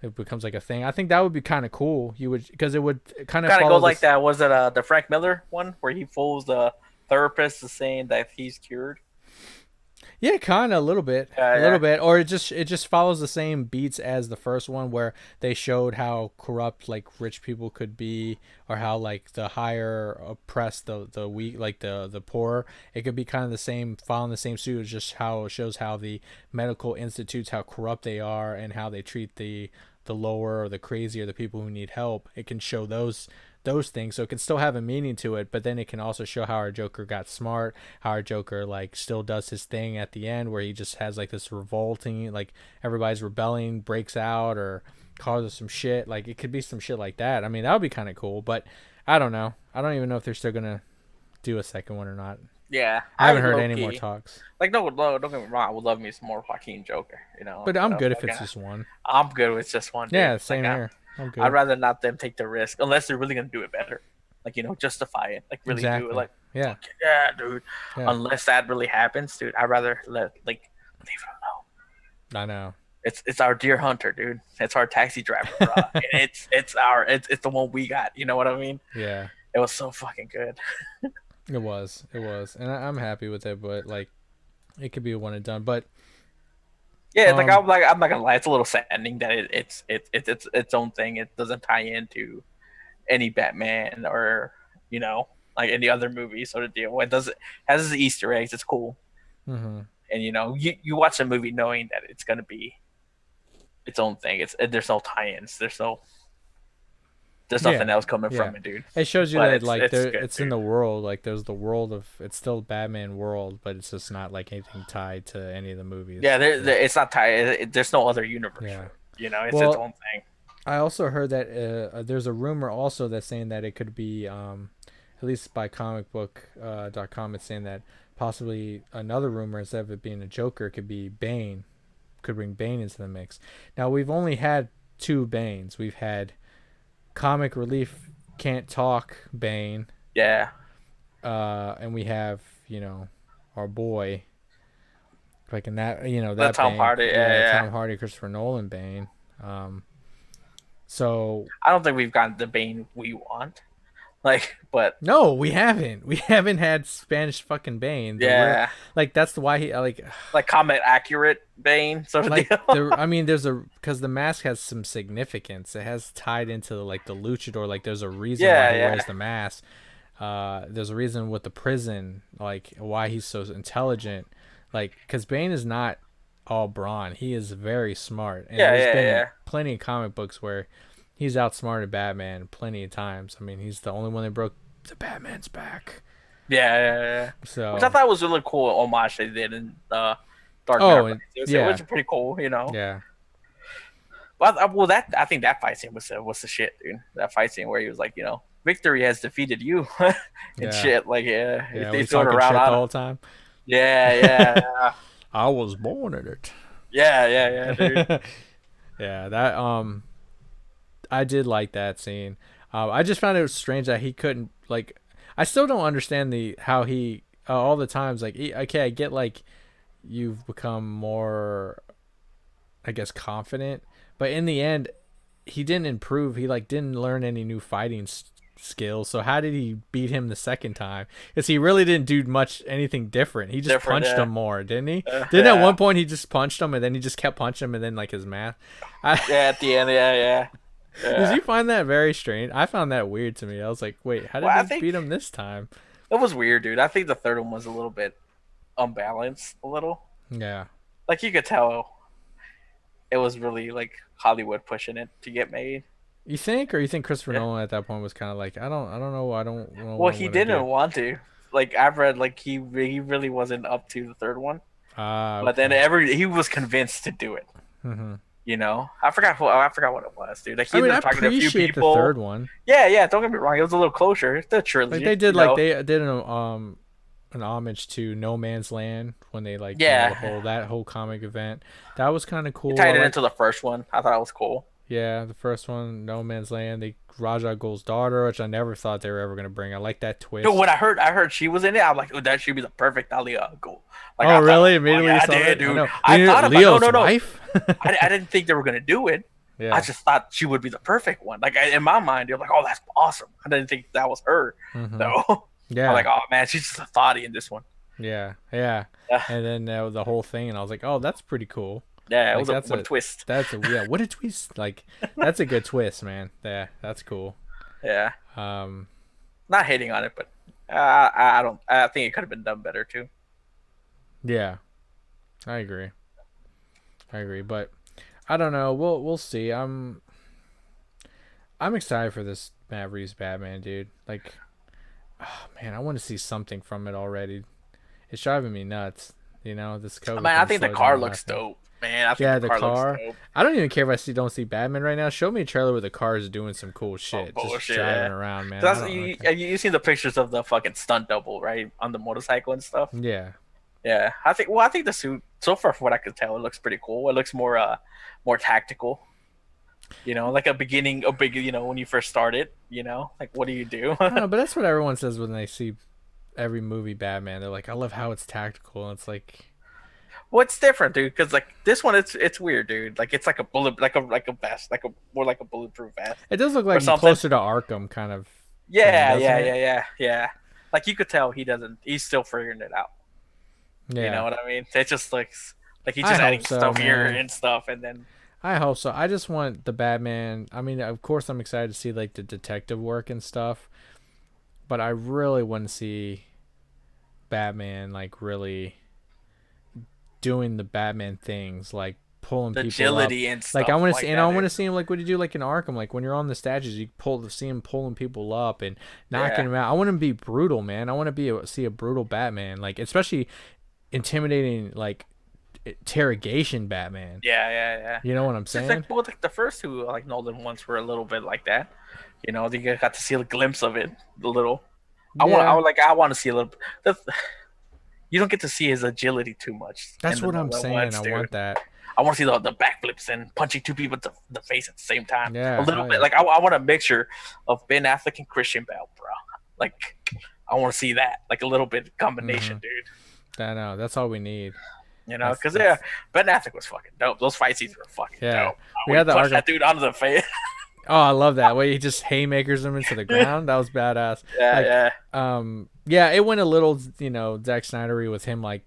it becomes like a thing. I think that would be kind of cool. You would because it would kind of Kind of go follow like this. that. Was it the Frank Miller one where he fools the therapist is saying that he's cured? Yeah, kind of Yeah, a little yeah, bit, or it just follows the same beats as the first one, where they showed how corrupt like rich people could be, or how like the higher oppressed the weak, like the poor. It could be kind of the same, following the same suit. It's just how it shows how the medical institutes how corrupt they are and how they treat the lower or the crazy or the people who need help. It can show those things, so it can still have a meaning to it, but then it can also show how our Joker got smart, how our Joker like still does his thing at the end where he just has like this revolting, like everybody's rebelling, breaks out or causes some shit. Like it could be some shit like that. I mean, that would be kind of cool, but I don't know. I don't even know if they're still gonna do a second one or not. yeah. I I haven't heard low any more key talks, like no, don't get me wrong. I would love me some more Joaquin Joker. but I'm good if Fucking, it's just one. I'm good with just one dude. Yeah, Like same here. I'm I'd good. rather not them take the risk unless they're really gonna do it better. Like justify it. Like really do it. Exactly. Like Yeah. fuck yeah, dude. Yeah. Unless that really happens, dude, I'd rather leave it alone. I know. It's our deer hunter, dude. It's our taxi driver, bro. It's the one we got. You know what I mean? Yeah. It was so fucking good. It was. It was, and I'm happy with it. But like, it could be a one and done. But Yeah, it's um, I'm not gonna lie. It's a little saddening that it's its own thing. It doesn't tie into any Batman or like any other movie sort of deal. It does it has its Easter eggs. It's cool, mm-hmm. and you watch a movie knowing that it's gonna be its own thing. There's no tie-ins. There's Yeah, nothing else coming yeah. from it, dude. It shows you But that it's like it's there, good, it's in dude. the world. Like there's the world of it's still Batman world, but it's just not like anything tied to any of the movies. Yeah, So, it's not tied. There's no other universe for yeah. it. It's its Well, own thing. I also heard that there's a rumor also that's saying that it could be at least by comicbook.com it's saying that possibly another rumor instead of it being a Joker it could be Bane, could bring Bane into the mix. Now we've only had two Banes. We've had comic relief can't talk Bane, Yeah, and we have our boy like in that the that Tom Bane, Hardy. Yeah, yeah, yeah. Tom Hardy, Christopher Nolan Bane. Um, so I don't think we've gotten the Bane we want. But no, we haven't. We haven't had Spanish fucking Bane. The real yeah, like that's why he like comic accurate Bane sort of like deal. I mean there's a because the mask has some significance. It has tied into like the luchador. Like there's a reason why Yeah, he wears yeah, the mask. There's a reason with the prison, like why he's so intelligent. Like because Bane is not all brawn. He is very smart, and yeah, there's yeah, been yeah, plenty of comic books where he's outsmarted Batman plenty of times. I mean, he's the only one that broke the Batman's back. yeah, yeah, yeah. Which I So, thought was really cool homage they did in Dark Knight oh, Rises. and It yeah, was pretty cool. yeah, But well, that I think that fight scene was the shit, dude. That fight scene where he was like, victory has defeated you, and yeah, shit. Like, yeah, yeah. they We threw it talking around shit the on him. whole time. Yeah, yeah, I was born in it. yeah, yeah, yeah, dude. Yeah, that I did like that scene. I just found it strange that he couldn't like. I still don't understand the how he all the times like okay, I get like you've become more, I guess, confident, but in the end, he didn't improve. He like didn't learn any new fighting skills. So how did he beat him the second time? Because he really didn't do much anything different. He just Different, punched yeah. him more, didn't he? Didn't at Yeah. one point he just punched him and then he just kept punching him and then like his math. I, Yeah, at the end, yeah, yeah. did Yeah. you find that very strange? I found that weird to me. I was like, wait, how Well, did I he think beat him this time? it was weird, dude. I think the third one was a little bit unbalanced, a little. Yeah. Like you could tell it was really like Hollywood pushing it to get made. You think, or you think Christopher Yeah. Nolan at that point was kind of like, I don't know, I don't know what Well, I'm he gonna didn't do. want to. Like I've read, like he really wasn't up to the third one. Ah, But then okay. he was convinced to do it. Hmm. I forgot what it was, dude. Like he I mean, ended I up talking to a few appreciate the third people. one. Yeah, yeah. Don't get me wrong. It was a little closer. It's a Like trilogy, they did, you like know. they did an homage to No Man's Land when they like the Yeah, whole that whole comic event. That was kind of he cool. I tied it like, into the first one. I thought it was cool. yeah, the first one, No Man's Land. They Raja Ghul's daughter, which I never thought they were ever gonna bring. I like that Dude, when twist. I heard she was in it, I'm like, oh, that should be the perfect Alia goal. Like Oh, I thought, really? oh Immediately you yeah, I saw did, that? I dude. know. I thought about no, Leo's no, no. wife. I didn't think they were gonna do it. I Yeah. just thought she would be the perfect one. Like in my mind, you're like, oh, that's awesome. I didn't think that was her, Hmm. though. I'm Yeah. like, oh man, she's just a thotty in this one. Yeah. Yeah. Yeah, And then the whole thing, and I was like, oh, that's pretty cool. yeah, it Like was a twist. yeah, what a twist. Like that's a good twist, man. Yeah, that's cool. Yeah, Um, not hating on it, but I don't. I think it could have been done better too. yeah, I agree. I agree, but I don't know. We'll see. I'm excited for this Matt Reeves Batman, dude. Like, oh, man, I want to see something from it already. It's driving me nuts. You know, this I COVID mean, I thing think the slowed car down looks nothing. dope, man. I think Yeah, the the car looks car. dope. I don't even care if don't see Batman right now. Show me a trailer where the car is doing some cool Oh shit, just bullshit, driving yeah. around, man. I That's don't really you. care. You seen the pictures of the fucking stunt double, right, on the motorcycle and stuff. Yeah, Yeah, I think. Well, I think the suit so far, from what I could tell, it looks pretty cool. It looks more tactical. You know, like a big, you know, when you first started. You know, like what do you do? I don't know, but that's what everyone says when they see every movie Batman. They're like, I love how it's tactical. And it's like, What's different, dude? Because like this one, it's weird, dude. Like it's like a bullet, like a vest, like a more like a bulletproof vest it does look or like something. closer to Arkham kind of thing, Yeah, doesn't yeah, it? yeah, yeah, yeah. Like you could tell he doesn't. He's still figuring it out. You know Yeah, what I mean? It just looks like he's I just hope adding so, stuff here man. and stuff, and then I hope so. I just want the Batman. I mean, of course, I'm excited to see like the detective work and stuff, but I really want to see Batman like really doing the Batman things, like pulling the people up. agility and Like I stuff want to see, like and I that, want dude. to see him like what you do like in Arkham, like when you're on the statues, you see him pulling people up and knocking Yeah, them out. I want him to be brutal, man. I want to see a brutal Batman, like especially intimidating, like interrogation Batman. yeah, yeah, yeah. You know what I'm Just saying? like well, like the first two like Nolan ones were a little bit like that. You know, you got to see a glimpse of it a little. Yeah, I want to see a little. The, you don't get to see his agility too much in that's the what I'm Nolan saying. ones, I dude. want that. I want to see the backflips and punching two people to the face at the same time. A Yeah, little oh bit yeah. like I want a mixture of Ben Affleck and Christian Bale, bro. Like I want to see that, like a little bit Mm-hmm. combination, dude. I know. That's all we need. You know, That's because yeah, that's Ben Affleck was fucking dope. Those fight scenes were fucking yeah. dope. We When he had the punched Arkham. that dude onto the face. Oh, I love that way he just haymakers him into the ground. That was badass. Yeah, Like, yeah. yeah, it went a little, Zack Snydery with him like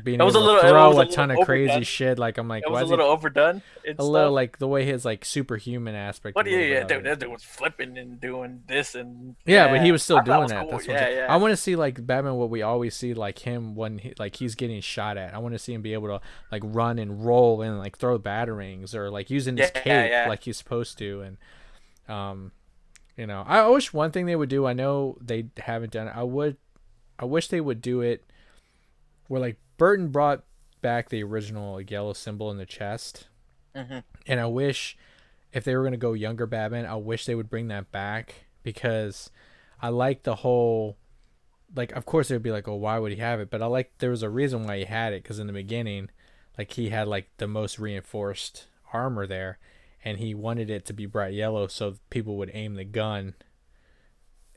being It was able a to little. It was throw a a little ton of crazy overdone. shit. Like, I'm It like, was why a is he little overdone and a little stuff. like the way his like superhuman aspect a What do you? little bit Yeah, of dude, it. that dude was flipping and doing this and Yeah, but he yeah, was still I thought that doing was that. cool. That's what I'm Yeah, saying. I yeah, want to see like Batman, what we always see like him when he's getting shot at. I want to see him be able to like run and roll and like throw batarangs or like using his yeah, cape yeah. like he's supposed to. And um, I wish one thing they would do. I know they haven't done it. I wish they would do it where like Burton brought back the original like, yellow symbol in the chest, Hmm. and I wish if they were gonna go younger Batman, I wish they would bring that back because I like the whole like. Of course, it would be like, oh, why would he have it? But I like there was a reason why he had it because in the beginning, like he had like the most reinforced armor there, and he wanted it to be bright yellow so people would aim the gun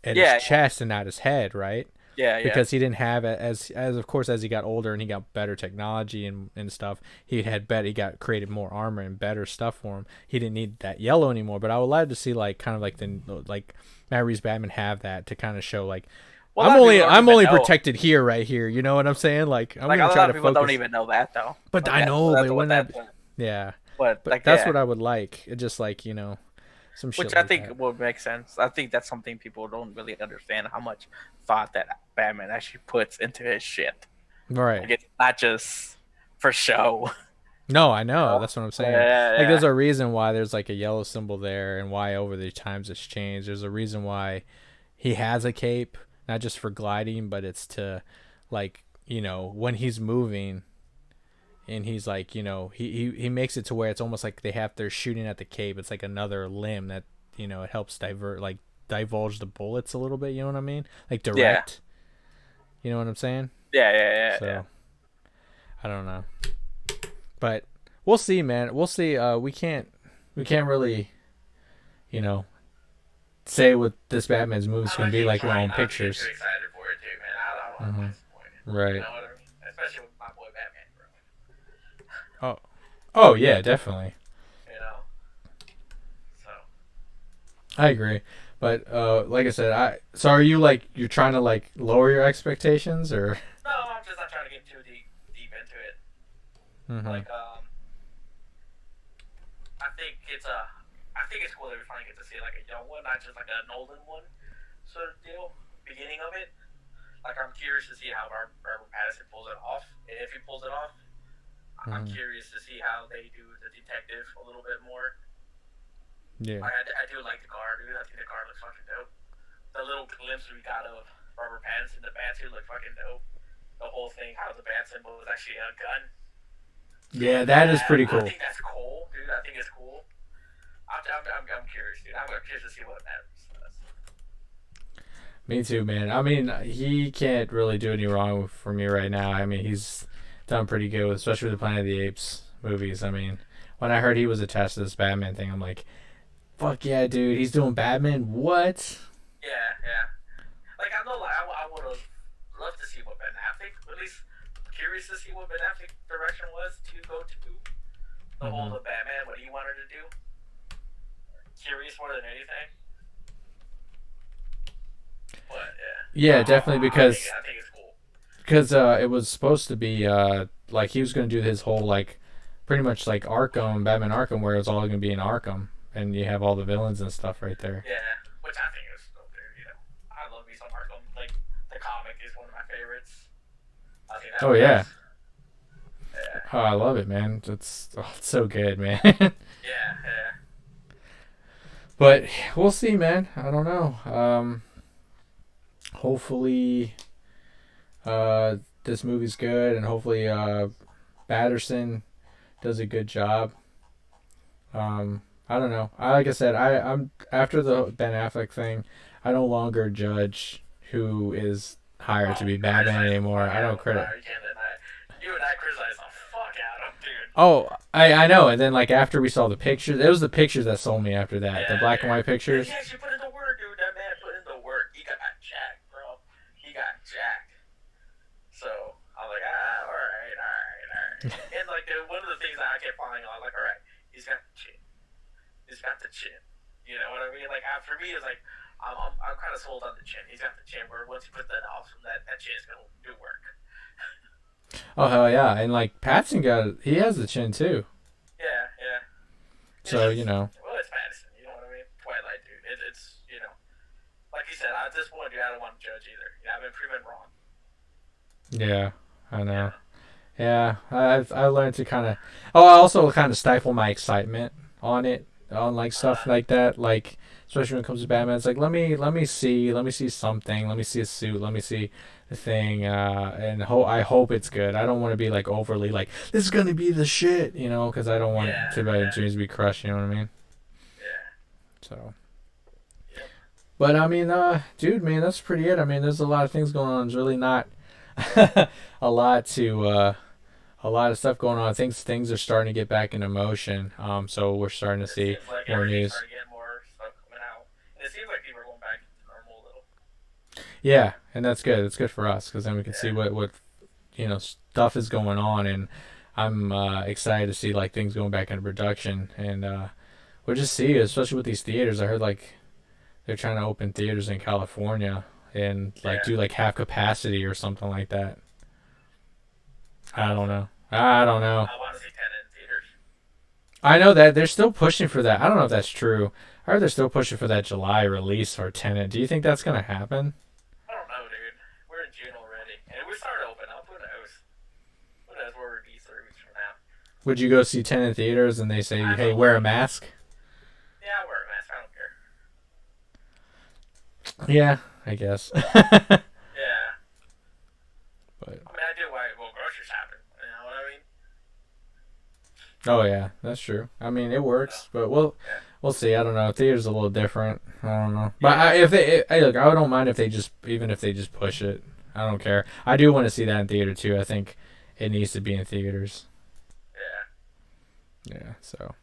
at his Yeah, chest and not his head, right? yeah, yeah, Because he didn't have it as of course as he got older and he got better technology and stuff, he got created more armor and better stuff for him. He didn't need that yellow anymore. But I would love to see like kind of like the like Matt Reeves Batman have that to kind of show like well, a lot of people don't I'm even only know. protected here right here. You know what I'm saying? Like I'm Like a gonna try lot to of people don't focus. even know that though. But Like I that, know, but that's what wouldn't that that's be, what. yeah. But But like that's yeah, what I would like. It just like some which shit I like think that. would make sense. I think that's something people don't really understand how much thought that Batman actually puts into his shit. Right. Like it's not just for show. No, I You know. know? That's what I'm saying. Yeah, Like, yeah, there's a reason why there's like a yellow symbol there, and why over the times it's changed. There's a reason why he has a cape, not just for gliding, but it's to, like, when he's moving, and he's like, he makes it to where it's almost like they're shooting at the cape. It's like another limb that it helps divulge the bullets a little bit. You know what I mean? Like yeah, direct. You know what I'm saying? yeah, yeah, yeah, yeah. So I don't know. But we'll see, man. We'll see. We can't really, you know, say what this Batman's movie's I'm gonna be actually like. Our trying own not to get pictures. too excited for it too, man. I don't want to be Hmm. disappointed. You Right. know what I mean? Especially with my boy Batman, bro. Oh. Oh yeah, definitely. You know. So I agree. But like I said, so are you like you're trying to like lower your expectations or? no, I'm just not trying to get too deep into it. Hmm. Like I think I think it's cool that we finally get to see like a young one, not just like a Nolan one sort of deal. Beginning of it. Like I'm curious to see how Robert Pattinson pulls it off. If he pulls it off, I'm Hmm. curious to see how they do the detective a little bit more. Yeah. Like I do like the car, dude. I think the car looks fucking dope. The little glimpse we got of Robert Pattinson, the bat suit looked fucking dope. The whole thing, how the bat symbol was actually a gun. Yeah, that is pretty I cool. think that's cool, dude. I think it's cool. I'm curious, dude. I'm curious to see what that does. Me too, man. I mean, he can't really do any wrong for me right now. I mean, he's done pretty good, especially with the Planet of the Apes movies. I mean, when I heard he was attached to this Batman thing, I'm like, fuck yeah, dude, he's doing Batman. What? Yeah, yeah. Like I know, like I would have loved to see what Ben Affleck, at least curious to see what Ben Affleck direction was to go to the whole Hmm. the Batman, what he wanted to do. Curious more than anything. But yeah, Yeah, definitely because I think it's cool. it was supposed to be like he was going to do his whole like pretty much like Arkham, Batman Arkham, where it's all going to be in Arkham, and you have all the villains and stuff right there. Yeah, which I think is dope, dude. You know, I love me some Arkham. Like the comic is one of my favorites. I think that Oh was yeah, yeah, oh, I love it, man. It's so good, man. yeah, yeah. But we'll see, man. I don't know. Hopefully, this movie's good, and hopefully, Batterson does a good job. I don't know. Like I said, I'm after the Ben Affleck thing. I no longer judge who is hired to Oh, be you Batman criticize the anymore. fuck I out don't of him, bro. credit. You can't deny it. You and I criticize the fuck out of him, dude. Oh, I know. And then like after we saw the pictures, it was the pictures that sold me. After that, the Yeah, black and white yeah. pictures. He actually put in the work, dude. That man put in the work. He got jacked, bro. He got jacked. So I'm like, all right, all right, all right. And like, one of the things that I kept falling on, like, all right, he's got the chin. He's got the chin. You know what I mean? Like, for me, it's like, I'm kind of sold on the chin. He's got the chin. Where once you put that off, that chin is gonna do work. Oh hell yeah! And like Patson he has the chin too. Yeah, yeah. It's So just, well, it's Madison. You know what I mean? Twilight, dude. It's like you said. At this point, dude, I don't want to judge either. You know, I've been proven wrong. yeah, I know. Yeah. Yeah, I learned to kind of. Oh, I also kind of stifle my excitement on it, on like stuff Uh, like that. Like especially when it comes to Batman, it's like let me see something, let me see a suit, let me see the thing, and I hope it's good. I don't want to be like overly like this is gonna be the shit, because I don't want yeah, to my yeah, dreams to be crushed. You know what I mean? yeah. So, Yep. but I mean, dude, man, that's pretty it. I mean, there's a lot of things going on. There's really not a lot to a lot of stuff going on. I think things are starting to get back into motion. So we're starting to It see seems like more everything's news. starting to get more stuff coming out, and it seems like people are going back to normal a little. Yeah, and that's good. It's good for us because then we can see Yeah, what stuff is going on, and I'm excited to see like things going back into production, and we'll just see, especially with these theaters. I heard like they're trying to open theaters in California and like yeah. do like half capacity or something like that. I I don't don't know. know. I don't know. I want to see Tenet in theaters. I know that they're still pushing for that. I don't know if that's true. I heard they're still pushing for that July release for Tenet. Do you think that's gonna happen? I don't know, dude. We're in June already, and we started to open up. Who knows? Who knows where we'll be 3 weeks from now? Would you go see Tenet theaters and they say, I "Hey, wear a probably. mask"? Yeah, I wear a mask. I don't care. Yeah, I guess. Yeah. But I mean, I do why well grocery shopping. You know what I mean? oh yeah, that's true. I mean, it So, works, but yeah. we'll see. I don't know. Theater's a little different. I don't know. But Yeah. if they, I look, I don't mind if they just even if they just push it. I don't care. I do want to see that in theater too. I think it needs to be in theaters. Yeah. Yeah. So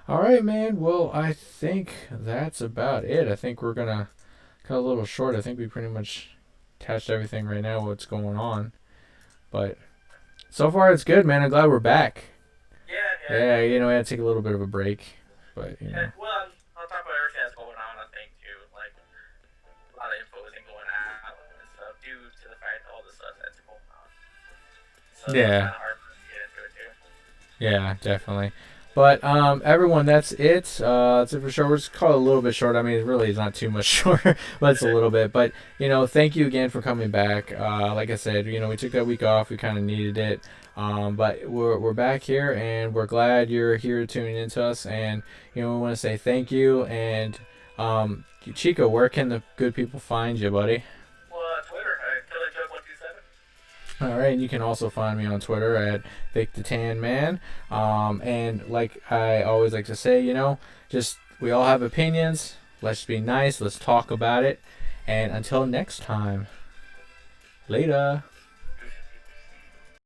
all right, man. Well, I think that's about it. I think we're gonna cut a little short. I think we pretty much touched everything right now. What's going on? But so far it's good, man. I'm glad we're back. Yeah. Yeah. Yeah, we had to take a little bit of a break, but Yeah. Well, on top of everything that's going on, I think too, like a lot of info isn't going out and stuff due to the fact all the stuff that's going on. So it's yeah, kind of hard for us to get into it too. yeah, definitely. But everyone, that's it. That's it for sure. We're just call it a little bit short. I mean, it really is not too much short, but it's a little bit. But thank you again for coming back. Like I said, we took that week off. We kind of needed it. But we're back here, and we're glad you're here tuning into us. And we want to say thank you. And Chico, where can the good people find you, buddy? Well, Twitter, Killer Joke 127. All right, and you can also find me on Twitter at Vic the Tanman. And like I always like to say, just we all have opinions. Let's be nice. Let's talk about it. And until next time, later.